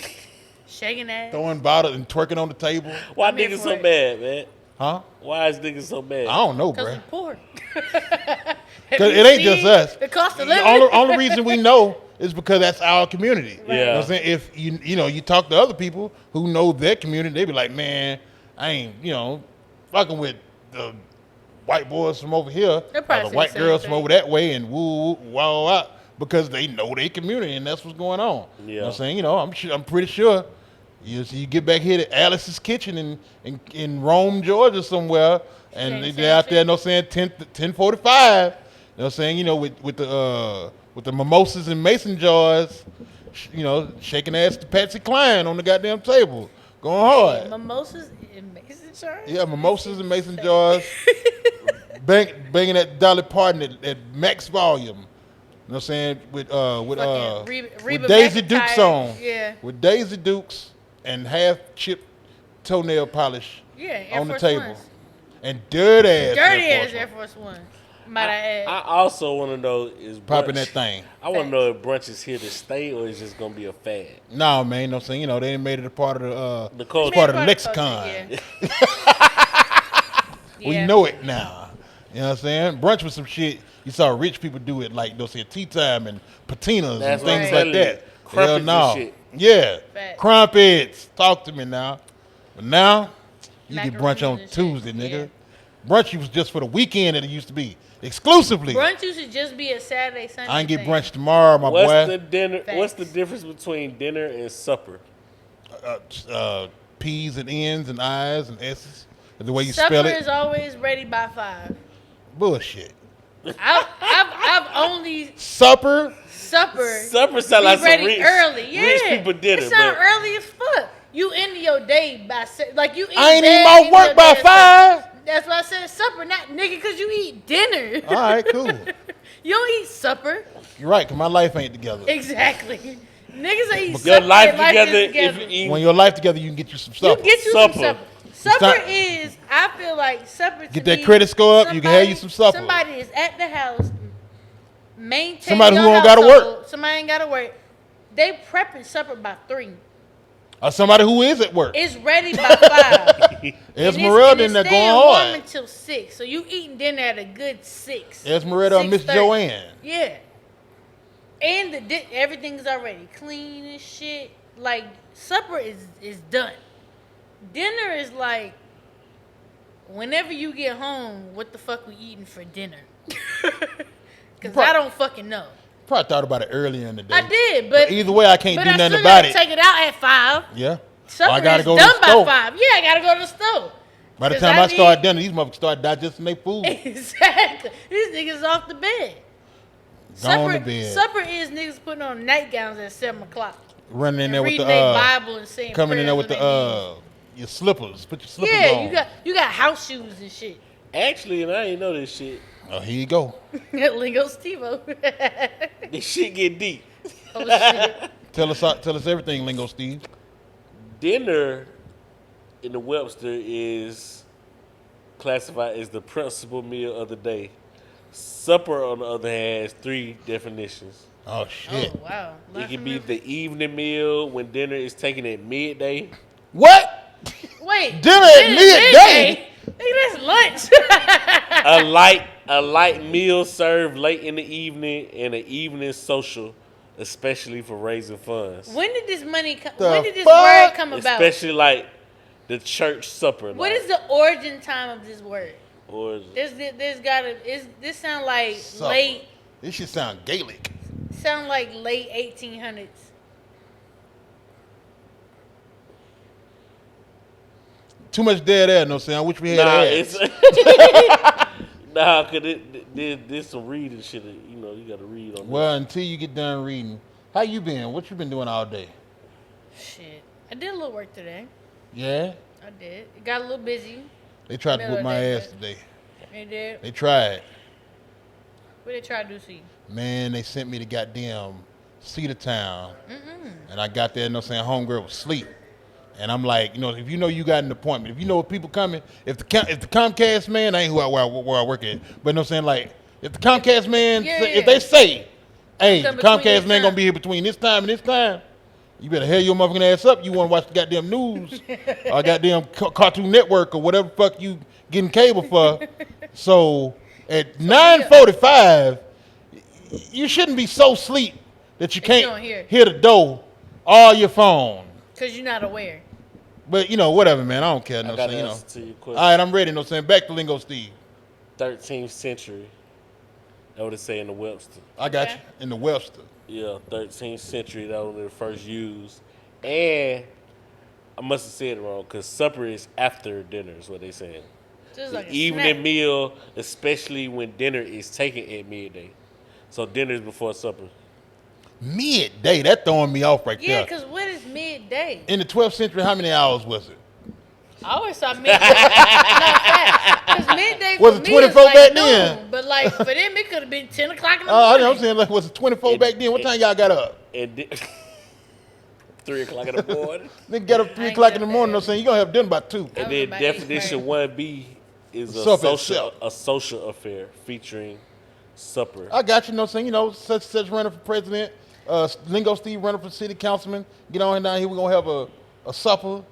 Shaking ass. throwing bottles and twerking on the table. Why I'm here niggas for so it. mad, man? Huh? Why is niggas so mad? I don't know, Because bruh. we're poor. 'Cause it ain't just us. The cost of The living. only reason we know is because that's our community. Yeah. You know what I'm saying? If you talk to other people who know their community, they be like, man, I ain't, fucking with the white boys from over here They'll or probably the say white the same girls from thing. over that way and woo, wow, wow, because they know their community and that's what's going on. You know what I'm saying? I'm pretty sure you get back here to Alice's Kitchen in Rome, Georgia somewhere, and Same they're out there, shit. 10:45. You know what I'm saying? With the mimosas and mason jars, shaking ass to Patsy Cline on the goddamn table, going hard. Mimosas and mason jars. Yeah, mimosas and mason jars, banging that Dolly Parton at max volume. You know what I'm saying? With Reba Daisy McIntyre. Dukes on. Yeah. With Daisy Dukes and half chip toenail polish Yeah. Air on the Force table. Ones. And dirty ass. Dirty Air ass Force Air One. Force One. Might I add? I also want to know is Popping brunch- that thing. I want to know if brunch is here to stay or is just gonna be a fad. No, man, you know what I'm saying? They ain't made it a part of The culture. it's part of the Man, lexicon. Yeah. We Yeah. know it now. You know what I'm saying? Brunch was some shit you saw rich people do it, like tea time and patinas That's and what I'm things telling like you. that. Crumpets Hell and no. shit. Yeah. Facts. Crumpets. Talk to me now. But now, you get Macaroons brunch on and shit. Tuesday, nigga. Yeah. Brunch was just for the weekend that it used to be. Exclusively. Brunch used to just be a Saturday, Sunday. I ain't get thing. brunch tomorrow, my What's boy. the dinner? Facts. What's the difference between dinner and supper? P's and N's and I's and S's. The way you Supper spell it. is always ready by 5. Bullshit. I've only Supper. supper. Supper sound be like some ready rich, early. Yeah, rich people dinner. It sound but early as fuck. You end your day by like you. Eat I ain't bed, eat my end your work by day at 5. That's why I said supper, not nigga, because you eat dinner. All right, cool. You don't eat supper. You're right, because my life ain't together. Exactly. Niggas ain't eat your supper. life their together, is if you eat. When your life together, you can get you some You supper. get you Supper. some supper. Supper Stop. is, I feel like supper to Get that me, credit score up, you can have you some supper. Somebody is at the house, maintaining Somebody who your don't gotta household. work. Somebody ain't gotta work. They prepping supper by 3. Or somebody who is at work. It's ready by 5. Esmeralda in there going warm hard. until 6. So you eating dinner at a good 6. Esmeralda or Miss 6:30. Joanne. Yeah. And everything's already clean and shit. Like supper is done. Dinner is like whenever you get home, what the fuck we eating for dinner? Cause I don't fucking know. Probably thought about it earlier in the day. I did, but either way, I can't but do I nothing still about gotta it. take it out at 5. Yeah. Supper I gotta is go to done the store. by 5. Yeah, I gotta go to the store. By the 'Cause time I need- start dinner, these motherfuckers start digesting their food. Exactly. These niggas off the bed. Gone to bed. Supper is niggas putting on nightgowns at 7 o'clock. running in and there with reading the their Bible and saying coming in there prayers with on their the your slippers. Put your knees. slippers Yeah, on. you got house shoes and shit. Actually, and I ain't know this shit. Oh, here you go. Lingo Stevo. This shit get deep. Oh shit. Tell us everything, Lingo Steve. Dinner in the Webster is classified as the principal meal of the day. Supper, on the other hand, has 3 definitions. Oh shit. Oh wow. It can be the evening meal when dinner is taken at midday. What? Wait. Dinner at midday? Nigga, that's lunch. A light meal served late in the evening and an evening social, especially for raising funds. When did this money come? The When did this fuck? word come about? Especially like the church supper. What like, is the origin time of this word? or This sound like Supper. late This shit sound Gaelic. 1800s. Too much dead air, no saying. I wish we had nah, ads. it's nah, cause there's some reading shit. You know, you gotta read on. Well, until you get done reading. How you been? What you been doing all day? Shit, I did a little work today. Yeah? I did. It got a little busy. They tried to Middle whip of my the day, ass but- today. They did. They tried. What they try to do to you? Man, they sent me to goddamn Cedar Town. And I got there, no saying, homegirl was asleep. And I'm like, if you know you got an appointment, if you know what people coming, if the Comcast man, I ain't where I work at, but no saying like, if the Comcast man, if they say, hey, the Come between Comcast this man gonna time. be here between this time and this time, you better hurry your motherfucking ass up. You want to watch the goddamn news or goddamn Cartoon Network or whatever the fuck you getting cable for. So at 9:45, you shouldn't be so asleep that you That you can't don't hear. hear the door or your phone. Because you're not aware. But whatever, man. I don't care. I No got saying, an answer to your All question. right, I'm ready. No saying. Back to Lingo Steve. 13th century. That would say in the Webster. I got Okay. you in the Webster. Yeah, 13th century. That was the first used. And I must have said it wrong because supper is after dinner. Is what they saying. Just The like a evening snack. meal, especially when dinner is taken at midday. So dinner is before supper. Midday. That throwing me off right Yeah, there. because what is midday? In the 12th century, how many hours was it? I always thought midday. Because midday Was for it me 24 is like back noon. then? But like for them, it could have been 10 o'clock in the I morning. know. I'm saying like, was it 24 back then? What time y'all got up? And 3 o'clock in the morning. Nigga got up 3 ain't o'clock in got the morning. that. I'm saying you gonna have dinner by 2. I And was then about definition 1B is Supper itself. a social affair featuring supper. I got you. No saying such running for president. Lingo Steve running for city councilman. Get on down here. We're gonna have a supper,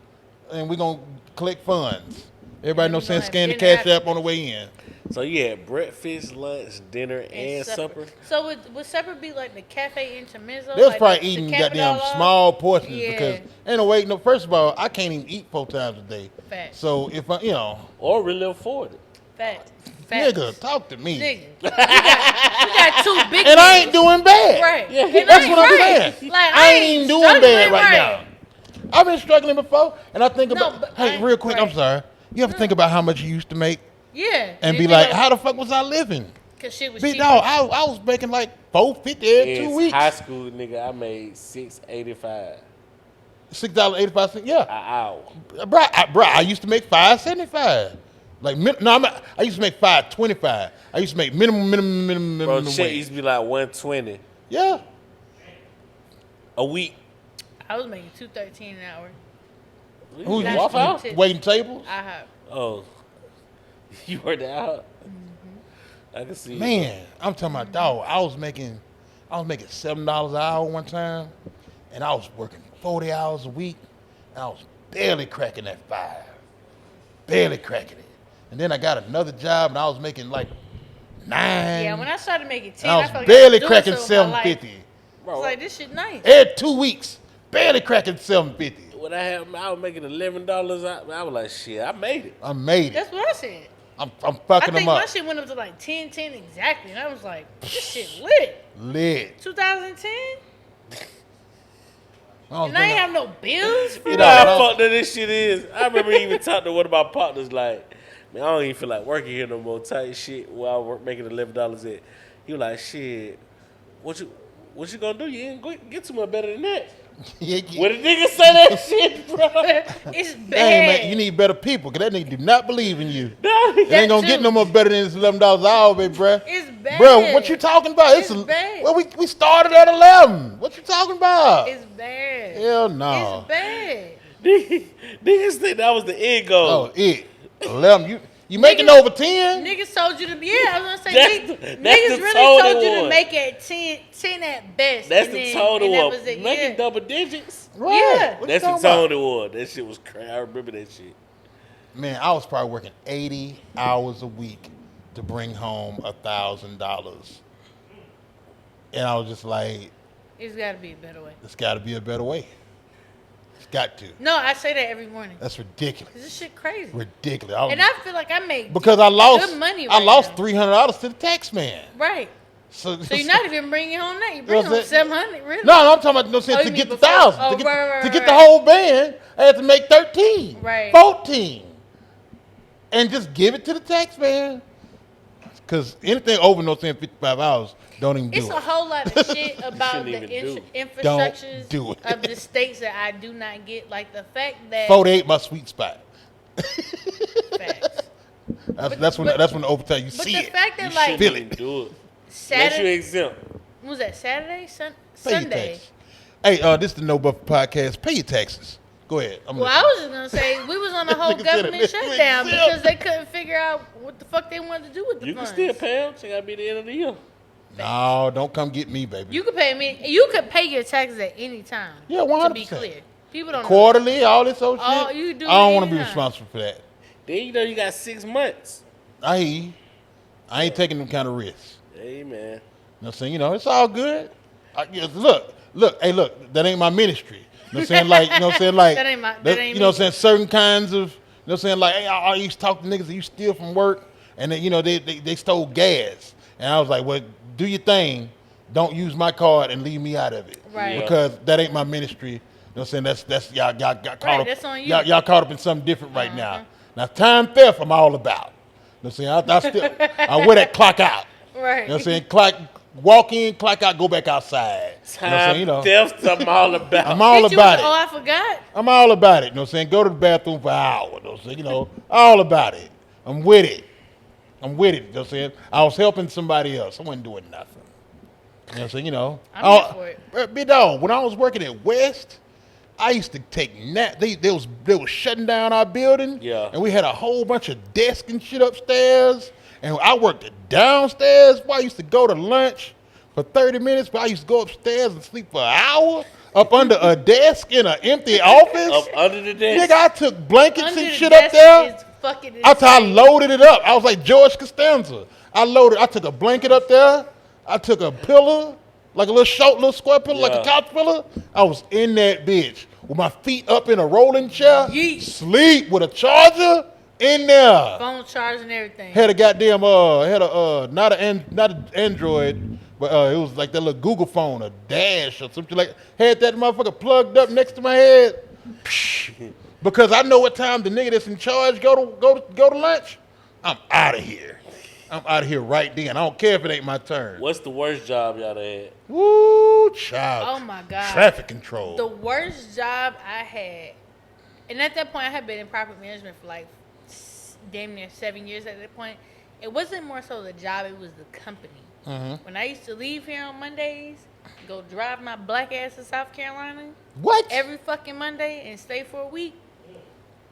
and we're gonna collect funds. Everybody And knows we saying gonna scan the have dinner cash after. app on the way in. So you had breakfast, lunch, dinner, and supper. So would supper be like the cafe intermezzo? They was like probably to eating cap it goddamn all off? small portions Yeah. because ain't no way. No, first of all, I can't even eat 4 times a day. Facts. So if I, Or really afford it. Facts. nigga, talk to me. Nigga. You got 2 big And I meals. ain't doing bad. Right. Yeah, And That's I what I'm ain't saying. right. Like, I ain't even doing struggling bad right now. I've been struggling before, and I think No, about. but Hey, I- real quick, I'm right. sorry. You ever think about how much you used to make Yeah. and be like, how the fuck was I living? Because shit was Big cheap. dog, I was making like $4.50 every 2 In weeks. high school, nigga, I made $6.85 $6.85. Yeah, an hour. bro, I used to make $5.75. Like I used to make $5.25. I used to make minimum Bro, shit wage. used to be like $120 Yeah, a week. I was making $2.13 an hour. who's That's Waffle House? you- waiting tables? I have. Oh, you worked that out? I can see. Man, I'm talking about dog. I was making $7 an hour one time, and I was working 40 hours a week, and I was barely cracking that 5, barely cracking it. And then I got another job, and I was making like 9. Yeah, when I started making 10, and I I was felt like barely I was doing cracking something with my life. $7.50. It's like, this shit nice. Every 2 weeks, barely cracking $7.50. When I was making $11. I was like, shit, I made it. I made it. That's what I said. I'm I fucking think them up. my shit went up to like 10 exactly. And I was like, this shit lit. Lit. 2010? I was And I ain't bringing- have no bills for You know know what how fucked up this shit is? I remember even talking to one of my partners like, man, I don't even feel like working here no more type shit while I work making $11 at. He was like, shit, what What you gonna do? You ain't gonna get too much better than that. Yeah, When a nigga say that shit, bro. It's bad. Dang, man, you need better people, because that nigga do not believe in you. No, It ain't gonna get no more better than this $11 an hour, baby, bruh. It's bad. Bro, what you talking about? It's bad. Well, we started at 11. What you talking about? It's bad. Hell no. It's bad. Niggas think that was the end goal. Oh, 11. You making over 10? Niggas told you to be. Yeah, I was gonna say That's niggas the really total told you one. to make it 10 at best. That's and the then, total and that one. was it. Making Yeah. double digits. Right. Yeah. What you That's the talking about? total one. That shit was crazy. I remember that shit. Man, I was probably working 80 hours a week to bring home $1,000. And I was just like, It's got to be a better way. there's got to be a better way. It's got to. No, I say that every morning. That's ridiculous. Cause this shit crazy. Ridiculous. And I feel like I make because I lost good money I right lost now. $300 to the tax man. Right. So So you're not even bringing home that. You You know bring what I'm home saying? 700, really? No, I'm talking about Oh, to you get mean the before? 1,000. Oh, to get, right, to get right. the whole band, I had to make 13. Right. 14. And just give it to the tax man. Because anything over no 55 hours, don't even It's do a it. whole lot of shit about the Shouldn't even do. infrastructures do it. of the states that I do not get. Like the fact that 48 my sweet spot. facts. That's when the overtime you But see the it. fact that You like shouldn't even do it. Unless you Saturday, exempt. what was that Saturday, Pay your Sunday? taxes. Hey, this is the No Buffer Podcast. Pay your taxes. Go ahead. Well, I was just gonna say we was on a whole Nigga said government it. shutdown Exempt. because they couldn't figure out what the fuck they wanted to do with the You can funds. still pay them. It gotta be the end of the year. No, don't come get me, baby. You could pay me. You could pay your taxes at any time. Yeah, To 100%. be clear, people don't know. Quarterly, all this old shit. Oh, you do I don't it want to be anytime. responsible for that. Then you know you got 6 months. I hear you. I ain't taking them kind of risks. Hey, man. You know what I'm saying? You know, it's all good. Look, that ain't my ministry. You know what I'm saying? Like, you know what I'm saying? Like, That ain't my- that ain't you know what me. I'm saying? Certain kinds of, you know what I'm saying? Like, hey, I used to talk to niggas that you steal from work, and then, you know, they stole gas. And I was like, well, do your thing. Don't use my card and leave me out of it. Right. Yeah. Because that ain't my ministry. You know what I'm saying? That's y'all got caught Right, up. that's on you. Y'all caught up in something different right now. Now, time theft, I'm all about. You know what I'm saying? I wear that clock out. Right. You know what I'm saying? Walk in, clock out, go back outside. You know what I'm saying? Time You know, thefts, I'm all about. I'm all Hit you about with the, oh, it. I forgot. I'm all about it. You know what I'm saying? Go to the bathroom for an hour. You know what I'm saying? You know, all about it. I'm with it. You know what I'm saying? I was helping somebody else. I wasn't doing nothing. You know what I'm saying? You know. I'm here for it. Big dog, when I was working at West, I used to take naps. They was shutting down our building. Yeah. And we had a whole bunch of desks and shit upstairs. And I worked downstairs. Boy, I used to go to lunch for 30 minutes, but I used to go upstairs and sleep for an hour up under a desk in an empty office. Up under the desk. Nigga, I took blankets Under and the shit up desk there. is fucking After I insane. loaded it up, I was like George Costanza. I took a blanket up there. I took a pillow, like a little square pillow, like a Yeah. couch pillow. I was in that bitch with my feet up in a rolling chair. Yeet. Sleep with a charger in there. Phone charge and everything. Had a goddamn not an Android, but it was like that little Google phone, a Dash or something like. Had that motherfucker plugged up next to my head. Because I know what time the nigga that's in charge go to lunch. I'm out of here. I'm out of here right then. I don't care if it ain't my turn. What's the worst job y'all done had? Woo, child. Oh my God. Traffic control. The worst job I had, and at that point I had been in property management for like damn near 7 years at that point. It wasn't more so the job, it was the company. Mm-hmm. When I used to leave here on Mondays, go drive my black ass to South Carolina What? every fucking Monday and stay for a week,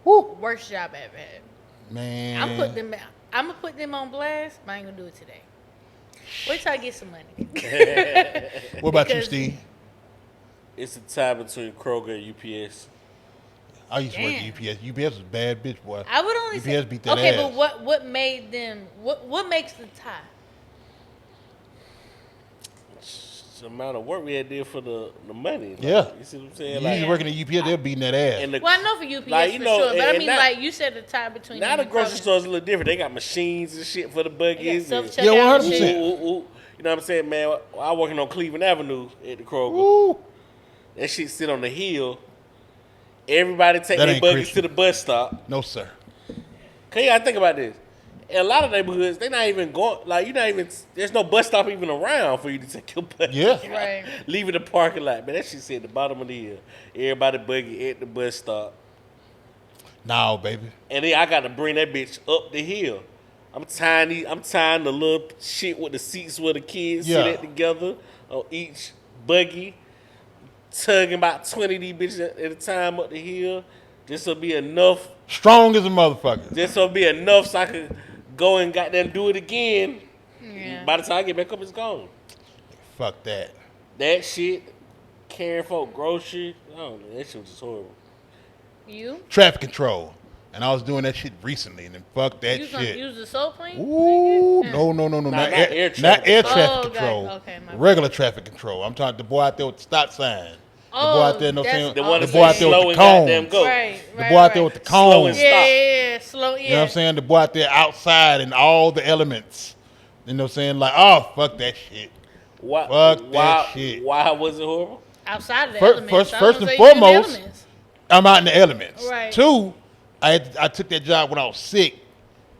Woo. worst job I ever had. Man. I'm gonna put them on blast, but I ain't gonna do it today. Wait till I get some money. What about you, because- Steve? It's a tie between Kroger and UPS. I used to work Damn. at UPS. UPS was a bad bitch, boy. I would only say UPS beat that okay, ass. but what made them? What makes the tie? It's the amount of work we had did for the money. Like, Yeah. You see what I'm saying? You Like, used to working at UPS, they're beating that ass. and the, Well, I know for UPS Like, you for know, sure, but I and mean, now- like you said, the tie between now them the and grocery Kroger. store's a little different. They got machines and shit for the They got buggies. and- self-checkout Yeah, 100%. shit. Ooh, ooh, ooh. You know what I'm saying, man? I working on Cleveland Avenue at the Kroger. Woo. That shit sit on the hill. Everybody take That their ain't buggies Christian. to the bus stop. No, sir. Cause you gotta think about this. In a lot of neighborhoods, they're not even going. Like you're not even. There's no bus stop even around for you to take your bus. Yeah. Right. Leave it in the parking lot, man. That shit sit at the bottom of the hill. Everybody buggy at the bus stop, No, baby. and then I got to bring that bitch up the hill. I'm tying the little shit with the seats where the kids Yeah. sit at together on each buggy, tugging about 20 of these bitches at a time up the hill. This will be enough. Strong as a motherfucker. This will be enough so I can go and goddamn do it again. Yeah. By the time I get back up, it's gone. Fuck that. That shit, carrying folk groceries, I don't know. That shit was just horrible. You? Traffic control. And I was doing that shit recently, and then fuck that You was gonna shit. use the soul plane? Ooh, Yeah. no. not air traffic Not air control. traffic Oh, control. God. Okay, my bad. Regular traffic control. I'm talking the boy out there with the stop sign. The boy out there, no that's saying, The one the that boy out says there slow with and the goddamn cones. go. Right. The boy out there with the Slow cones. and Yeah, stop. yeah. Slow. Yeah. You know what I'm saying? The boy out there outside and all the elements. You know what I'm saying? Like, oh, fuck that shit. Why, Fuck why, that shit. Why was it horrible? Outside of the First- elements. first- I first wouldn't and say you in the foremost, elements. I'm out in the elements. Right. 2, I took that job when I was sick,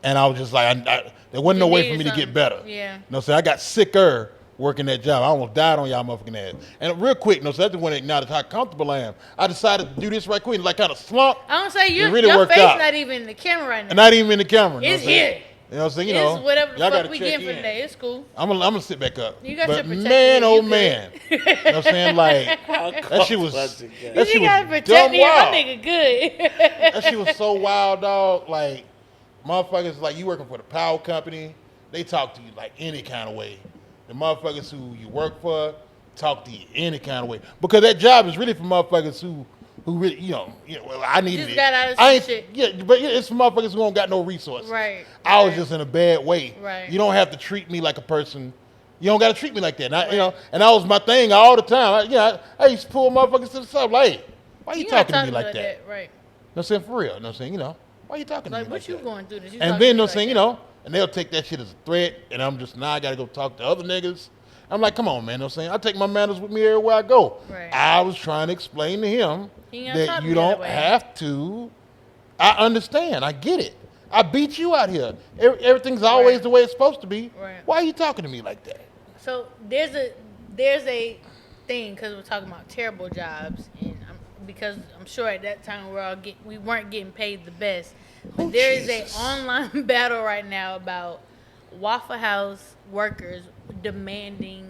and I was just like, there wasn't no You way for needed me to get something. better. Yeah. You know what I'm saying? I got sicker working that job. I almost died on y'all motherfucking ass. And real quick, so I just want to acknowledge how comfortable I am. I decided to do this right quick, like kind of slump, I don't say It really your worked face out. not even in the camera right now. and not even in the camera. You know It's what I'm saying? here. You know what I'm saying? You It's know, whatever the y'all fuck gotta we check getting for in. today. It's cool. I'm gonna sit back up. You got but your protective man, ear. oh You good. man, you know what I'm saying? Like that shit was Bunch of guys. that shit You gotta was protect dumb me. My wild. nigga good. That shit was so wild, dog. Like motherfuckers, like you working for the power company, they talk to you like any kind of way. The motherfuckers who you work for talk to you any kind of way because that job is really for motherfuckers who really, well, I needed Just it. got out of I some ain't, shit. Yeah, but it's for motherfuckers who don't got no resources. Right. I was Right. just in a bad way. Right. You don't have to treat me like a person. You don't got to treat me like that. And and that was my thing all the time. I used to pull motherfuckers to the side like, hey, why you not talking to me like that? Right. You know what I'm saying? For real. You know what I'm saying? Why you talking to Like me what like you that? going through? That you And talking then, to me I'm saying, like and they'll take that shit as a threat. And I'm just, now I got to go talk to other niggas. I'm like, come on, man. You know what I'm saying? I take my manners with me everywhere I go. Right. I was trying to explain to him He ain't gotta talk that to you me that don't way. have to. I understand. I get it. I beat you out here. Everything's always Right. the way it's supposed to be. Right. Why are you talking to me like that? So there's a thing because we're talking about terrible jobs, and because I'm sure at that time we weren't getting paid the best. But Oh, there is Jesus. a online battle right now about Waffle House workers demanding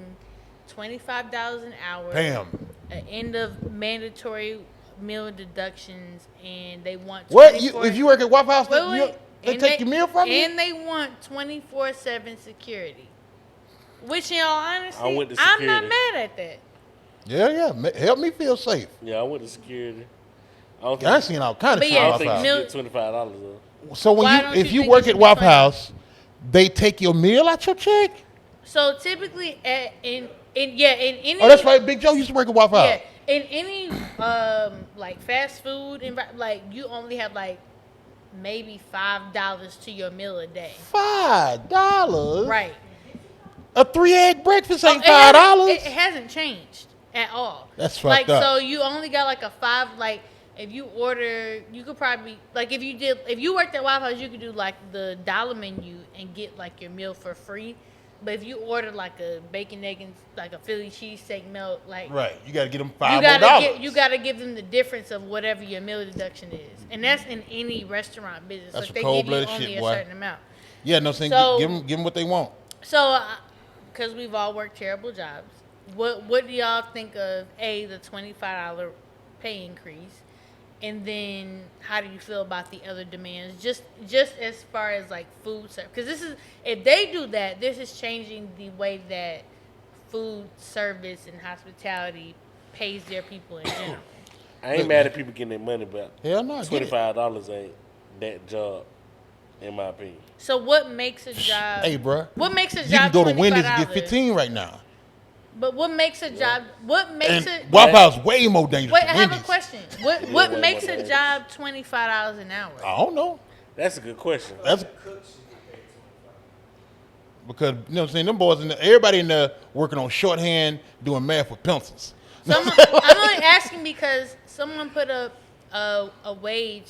$25 an hour. Damn. An end of mandatory meal deductions, and they want What? 24 If you work at Waffle House, Wait. they And take your meal from you? And they want 24/7 security. Which, in all honesty, I went to I'm not security. mad at that. Yeah. Help me feel safe. Yeah, I went to security. I don't I think, seen all kind of But shit yeah, I at don't think Waffle you House. should get $25 though. So Why don't if you you think work it should at be Waffle 20? House, they take your meal out your check? So typically, in any Oh, that's right. Big Joe used to work at Waffle House. Yeah, in any like fast food like you only have like maybe $5 to your meal a day. $5. Right. A 3-egg breakfast ain't Oh, it $5. It hasn't changed at all. That's fucked like, up. So you only got like a 5. Like if you order, you could probably like if you worked at Waffle House, you could do like the dollar menu and get like your meal for free. But if you order like a bacon, egg, and like a Philly cheesesteak melt, like Right. You got to get them you $5. gotta give them the difference of whatever your meal deduction is, and that's in any restaurant business. That's Like some they give you cold-blooded only shit, a boy. certain amount. Yeah, no saying. So- Give them what they want. So, because we've all worked terrible jobs, what do y'all think of the $25 pay increase, and then how do you feel about the other demands? Just as far as like food service, because if they do that, this is changing the way that food service and hospitality pays their people in general. I ain't mad at people getting their money back. Hell no. Get it. $25 ain't that job, in my opinion. So what makes a job? Hey, bruh. What makes a job? You can go to Wendy's and $25? get 15 right now. But what makes a job? What makes And it? Waffle House way more dangerous Wait, I than have Wendy's. a question. What way makes more a dangerous. job $25 an hour? I don't know. That's a good question. That's because, you know what I'm saying, them boys, everybody in there working on shorthand, doing math with pencils. I'm only asking because someone put up a wage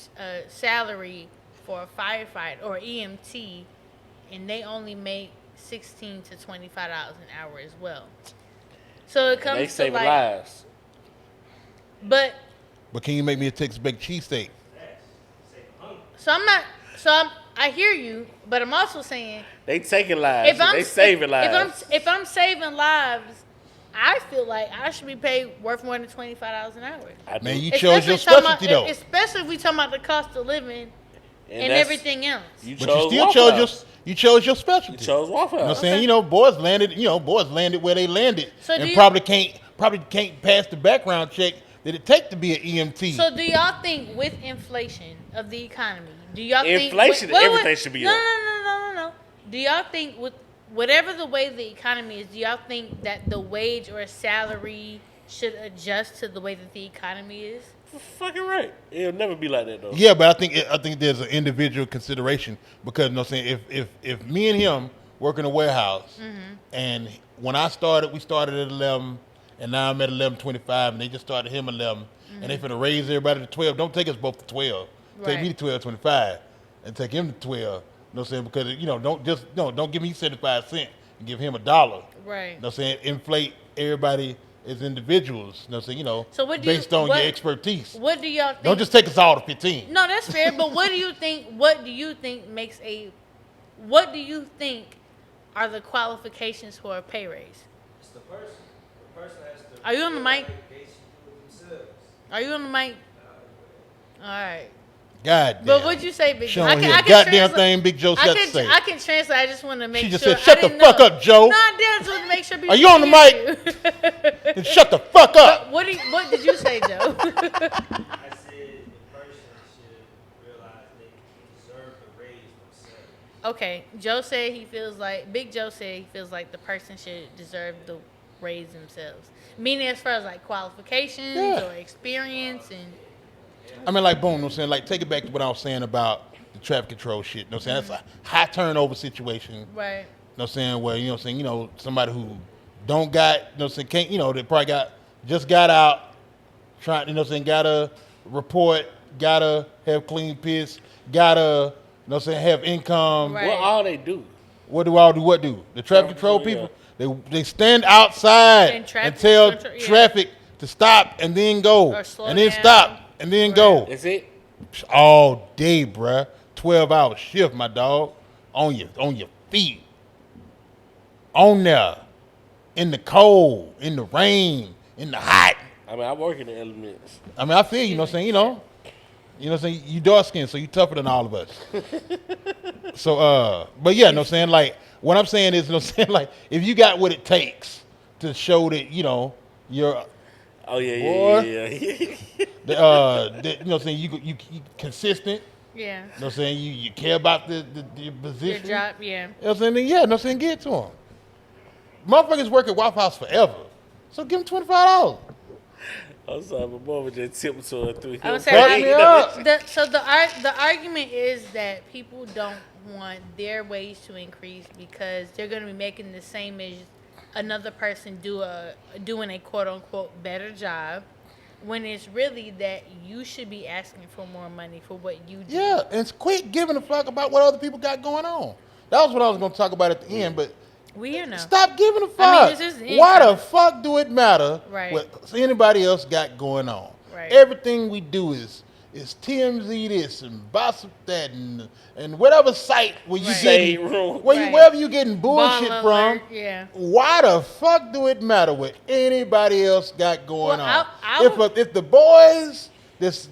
salary for a firefighter or EMT and they only make $16 to $25 an hour as well. So it comes They to saving like, lives. but can you make me a Texas baked cheesesteak? so I'm not. So I hear you, but I'm also saying They taking lives. They saving lives. If I'm saving lives, I feel like I should be paid worth more than $25 an hour. Man, you chose your specialty though. Especially if we talking about the cost of living and that's- everything else. You But chose you still Waffle chose House. you chose your specialty. You chose Waffle You know what I'm House. saying? You know, boys landed where they landed, So do and you- probably can't pass the background check that it take to be an EMT. So do y'all think with inflation of the economy, do y'all think Inflation, everything should be no, up. No. Do y'all think with whatever the way the economy is, do y'all think that the wage or salary should adjust to the way that the economy is? Fucking right. It'll never be like that though. Yeah, but I think there's an individual consideration because you know what I'm saying if me and him work in a warehouse and when I started, we started at 11 and now I'm at 11.25 and they just started him at 11 and they finna raise everybody to 12. Don't take us both to 12. Take me to 12.25 and take him to 12. You know what I'm saying? Because don't give me 75 cents and give him $1. Right. You know what I'm saying? Inflate everybody as individuals. You know what I'm saying? So what do based on your expertise. What do y'all think? Don't just take us all to 15. No, that's fair. But what do you think? What do you think makes a? What do you think are the qualifications for a pay raise? It's the person. The person has to. Are you on the mic? They should do it themselves. Are you on the mic? All right. God damn. But what'd you say, Big Joe? Showing here goddamn thing Big Joe got to say. I can translate. I just want to make She sure. just said, "Shut the fuck up, Joe." No, I did. I just want to make sure people Are you on the can mic? hear you. And shut the fuck up. What did you say, Joe? I said the person should realize they deserve the raise themselves. Okay, Joe said Big Joe said he feels like the person should deserve the raise themselves. Meaning as far as like qualifications Yeah. or experience and. I mean, like, boom, you know what I'm saying? Like, take it back to what I was saying about the traffic control shit. You know what I'm saying? That's a high turnover situation. Right. You know what I'm saying? Where, you know what I'm saying? You know, somebody who don't got, you know what I'm saying, can't, you know, they probably just got out, trying, you know what I'm saying, gotta report, gotta have clean piss, gotta, you know what I'm saying, have income. Right. What all they do? What do all do? What do? The traffic control Yeah. people, they stand outside And traffic and tell control, yeah. traffic to stop and then go. Or slow and then down. stop and then go. That's it. All day, bruh. 12-hour shift, my dog. On your feet. On there. In the cold. In the rain. In the hot. I mean, I work in the elements. I mean, I feel you know what I'm saying? You know what I'm saying? You dark skinned, so you tougher than all of us. So, but yeah, you know what I'm saying? Like, what I'm saying is, you know what I'm saying? Like, if you got what it takes to show that, you know, you're Oh yeah. you know what I'm saying, you consistent. Yeah. You know what I'm saying? You care about the your Your position. job, yeah. You know what I'm saying? Then, yeah, you know what I'm saying? Give it to them. Motherfuckers work at Waffle House forever. So give them $25. I'm sorry, my mama just tiptoed through here. I would Fuck say me up. the argument is that people don't want their wage to increase because they're going to be making the same as another person doing a quote unquote better job, when it's really that you should be asking for more money for what you do. Yeah, and quit giving a fuck about what other people got going on. That was what I was going to talk about at the end, but We here now. stop giving a fuck. I mean, this is Why income. the fuck do it matter Right. what anybody else got going on? Right. Everything we do is TMZ this and gossip that and whatever site where you Right. Shade getting room. Right. wherever you getting bullshit Ball from. alert, yeah. Why the fuck do it matter what anybody else got going Well, on? I If the boys this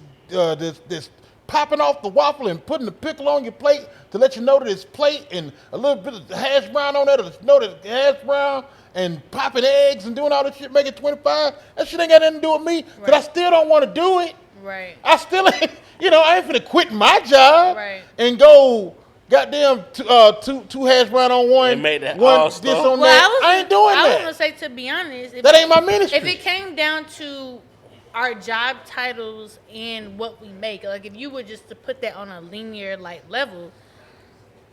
popping off the waffle and putting the pickle on your plate to let you know that it's plate and a little bit of hash brown on there to know that it's hash brown and popping eggs and doing all this shit, making 25, that shit ain't got nothing to do with me because I Right. still don't want to do it. Right. I still ain't, I ain't finna quit my job Right. and go goddamn two hash brown on one, And make that one all-star. this on Well, that. I ain't doing I was that. gonna say, to be honest, That ain't my ministry. If it came down to our job titles and what we make, like if you were just to put that on a linear like level,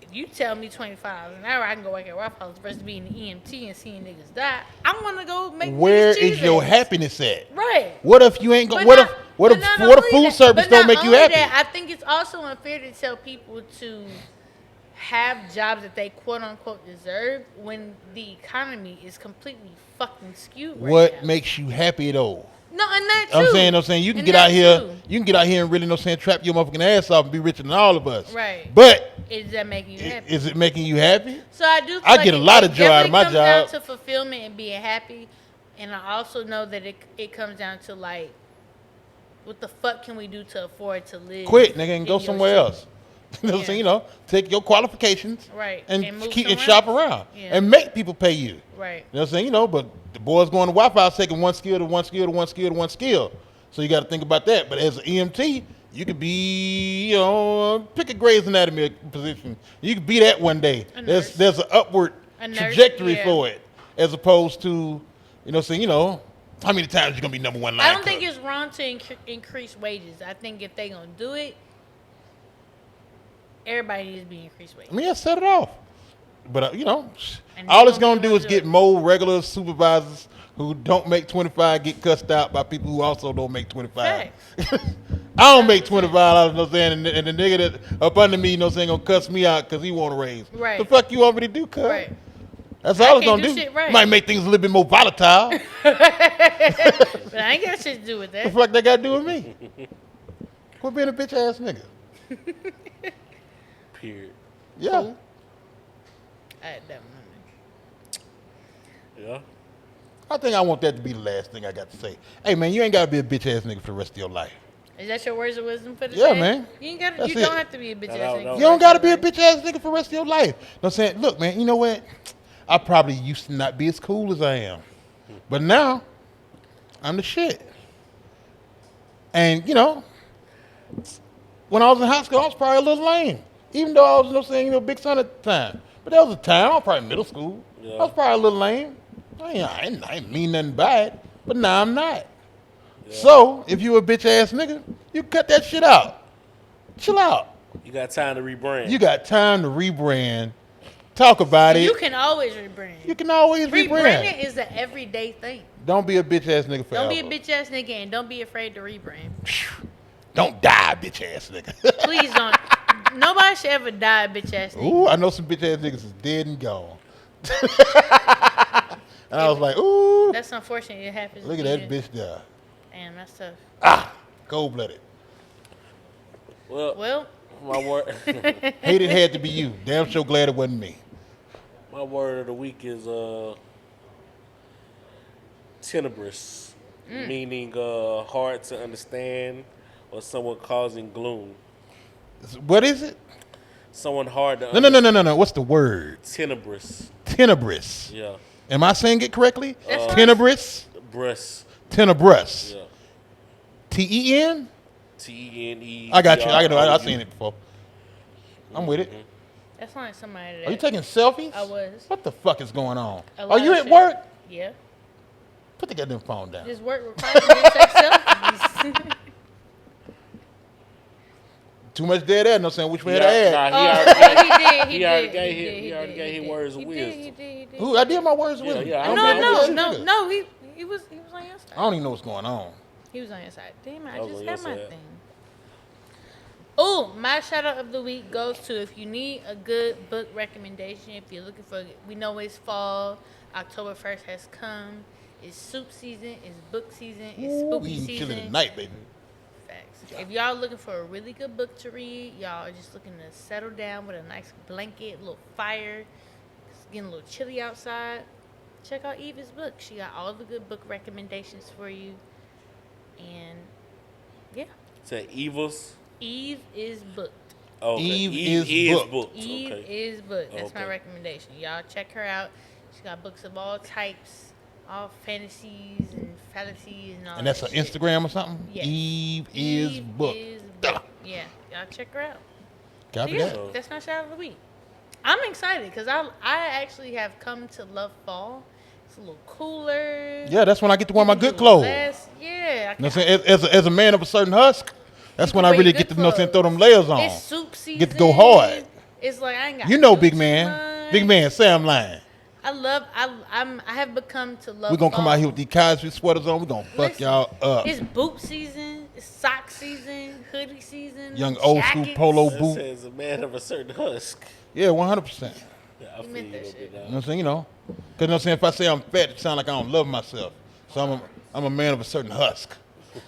if you tell me $25 an hour, I can go work at Waffle House versus being an EMT and seeing niggas die. I'm gonna go make. Where niggas is cheese your eggs. happiness at? Right. What if you ain't going? But What not- if what but if not food only that- service but don't not make you only happy? that, I think it's also unfair to tell people to have jobs that they quote unquote deserve when the economy is completely fucking skewed right What now. makes you happy though? No, and that too. I'm saying, you can And get that out here, too. you can get out here and really, trap your motherfucking ass off and be richer than all of us. Right. But Is that making you happy? is it making you happy? So I do. Feel I like get a lot of joy out of my definitely comes job. down to fulfillment and being happy, and I also know that it comes down to like, what the fuck can we do to afford to live? Quit, nigga, and in go your somewhere city? else. You know what I'm saying? Take your qualifications, Right, and move keep and somewhere shop else. around, Yeah. and make people pay you. Right. You know what I'm saying? But the boys going to Wi-Fi is taking one skill to one skill to one skill to one skill. So you got to think about that. But as an EMT, you could be, pick a Grey's Anatomy position. You could be that one day. A There's nurse. an upward A nurse, trajectory yeah. for it, as opposed to, how many times you gonna be number one line? I don't think cook? it's wrong to increase wages. I think if they gonna do it, everybody needs to be increased wages. I mean, set it off. But And all they it's gonna gonna do is do get it. more regular supervisors who don't make 25 get cussed out by people who also don't make 25. Facts. I don't make 25 $, and the nigga that up under me, gonna cuss me out because he want a raise. Right. The fuck you want me to do, cuz? Right. That's all it's can't gonna do do. shit right. Might make things a little bit more volatile. But I ain't got shit to do with The that. fuck that got to do with me? Quit being a bitch ass nigga. Period. Yeah. Cool. I had that money. Yeah. I think I want that to be the last thing I got to say. Hey man, you ain't gotta be a bitch ass nigga for the rest of your life. Is that your words of wisdom for the Yeah, day? man. You ain't got. That's You don't it. have to be a bitch ass No, nigga. no. You don't gotta be a bitch ass nigga for the rest of your life. You know what I'm saying? Look, man, you know what? I probably used to not be as cool as I am. But now, I'm the shit. And, when I was in high school, I was probably a little lame. Even though I was, big son at the time. But there was a time, I was probably middle school. Yeah. I was probably a little lame. I ain't mean nothing bad. But now I'm not. Yeah. So, if you a bitch ass nigga, you cut that shit out. Chill out. You got time to rebrand. You got time to rebrand. Talk about it. You can always rebrand. You can always rebrand. Rebranding is an everyday thing. Don't be a bitch ass nigga forever. Don't be a bitch ass nigga and don't be afraid to rebrand. Don't die, bitch ass nigga. Please don't. Nobody should ever die a bitch ass nigga. Ooh, I know some bitch ass niggas is dead and gone. And I was like, ooh, That's unfortunate. It happens. look to at you. that bitch there. Damn, that's tough. Cold blooded. Well, my word. Hate it had to be you. Damn sure glad it wasn't me. My word of the week is Tenebrous, meaning hard to understand or someone causing gloom. What is it? Someone hard to No. What's the word? Tenebrous. Tenebrous. Yeah. Am I saying it correctly? That's right. Tenebrous. Breast. Tenebrous. Yeah. T-E-N? T-E-N-E. I got you. I've seen it before. I'm with it. that's like somebody that Are you taking selfies? I was. What the fuck is going on? A Are lot you of at shit. work? Yeah. Put the goddamn phone down. This work requires me to take selfies. Too much dead air. No saying which way to Nah, add. he Oh, already he he already did. gave he already gave his words of He wisdom. did. Ooh, I did my words with him. yeah, I I'm don't not a know. bitch ass nigga. No. He was on your side. I don't even know what's going on. He was on your side. Damn, I I was just on had your my side. thing. Oh, my shout out of the week goes to if you need a good book recommendation, if you're looking for, we know it's fall, October 1st has come, it's soup season, it's book season, it's Ooh, spooky we eating chili season. tonight, baby. Facts. If y'all looking for a really good book to read, y'all are just looking to settle down with a nice blanket, a little fire, it's getting a little chilly outside, check out Eva's book. She got all the good book recommendations for you. And yeah, Say Evils. Eve is booked. Oh, okay. Eve is booked. Eve Okay. is booked. That's my Okay. recommendation. Y'all check her out. She got books of all types, all fantasies and fallacies and all And that's that an shit. Instagram or something? Yes. Eve is booked. Is booked. Yeah, y'all check her out. Copy Yeah, that. that's my shout of the week. I'm excited because I actually have come to love fall. It's a little cooler. Yeah, that's when I get to wear You my can good do clothes. less. Yeah. You know what I'm saying? As a man of a certain husk, that's You when can I wear really your get good to throw them clothes. layers on. It's soup season. Get to go hard. It's like I ain't got. You know, to big do man. much. Big man, say I'm lying. I have become to love. We're going to come fall. out here with these casual sweaters on. We're going to fuck Listen, y'all up. It's boot season. sock season, hoodie season, Young old school jackets. polo That boot. says a man of a certain husk. Yeah, 100%. Yeah, I You feel meant you that a little shit. bit now. You know what I'm saying? You know, because you know what I'm saying. If I say I'm fat, it sounds like I don't love myself. So I'm a man of a certain husk.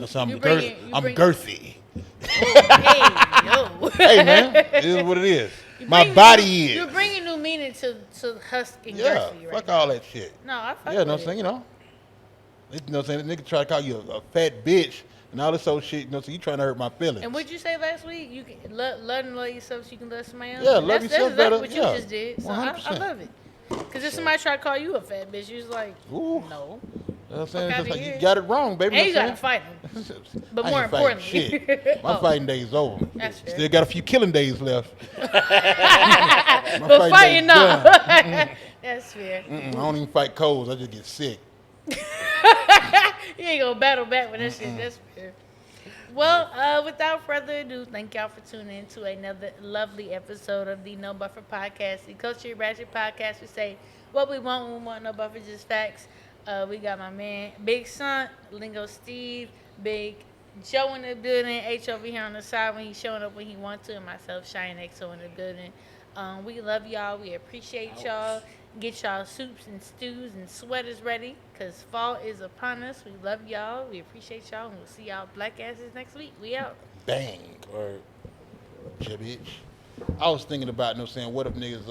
So I'm You bringing- I'm bringing- girthy. Hey, yo. Hey man, it is what it is. You My bring- body you- is. You're bringing new meaning to husk and Yeah, girthy right fuck now. all that shit. No, I fuck Yeah, you know what I'm with saying? it. You know, what I'm saying? The nigga try to call you a fat bitch and all this old shit. You know, so you trying to hurt my feelings. And what'd you say last week? You can love and love yourself so you can love somebody else. Yeah, And love that's yourself exactly better. what Yeah, you just did. So I 100%. love it. Because if somebody try to call you a fat bitch, you was like, Ooh. no. You know what I'm saying? Fuck It's just outta like here. you got it wrong, baby. And you know what gotta I'm fight them. saying? But I more ain't fighting importantly- shit. My Oh. fighting days over. That's fair. Still got a few killing days left. But fighting fighting, days no. done. That's fair. I don't even fight colds. I just get sick. You ain't gonna battle back with that shit. That's fair. Well, without further ado, thank y'all for tuning in to another lovely episode of the No Buffer Podcast, the Culture Ratchet Podcast. We say what we want when we want, no buffer, just facts. We got my man Big Sant, Lingo Steve, Big Joe in the building, H over here on the side when he's showing up when he wants to, and myself, ChianeXO in the building. We love y'all. We appreciate y'all. Get y'all soups and stews and sweaters ready because fall is upon us. We love y'all. We appreciate y'all. And we'll see y'all black asses next week. We out. Bang. Or Yeah, bitch. I was thinking about, you know what I'm saying, what if niggas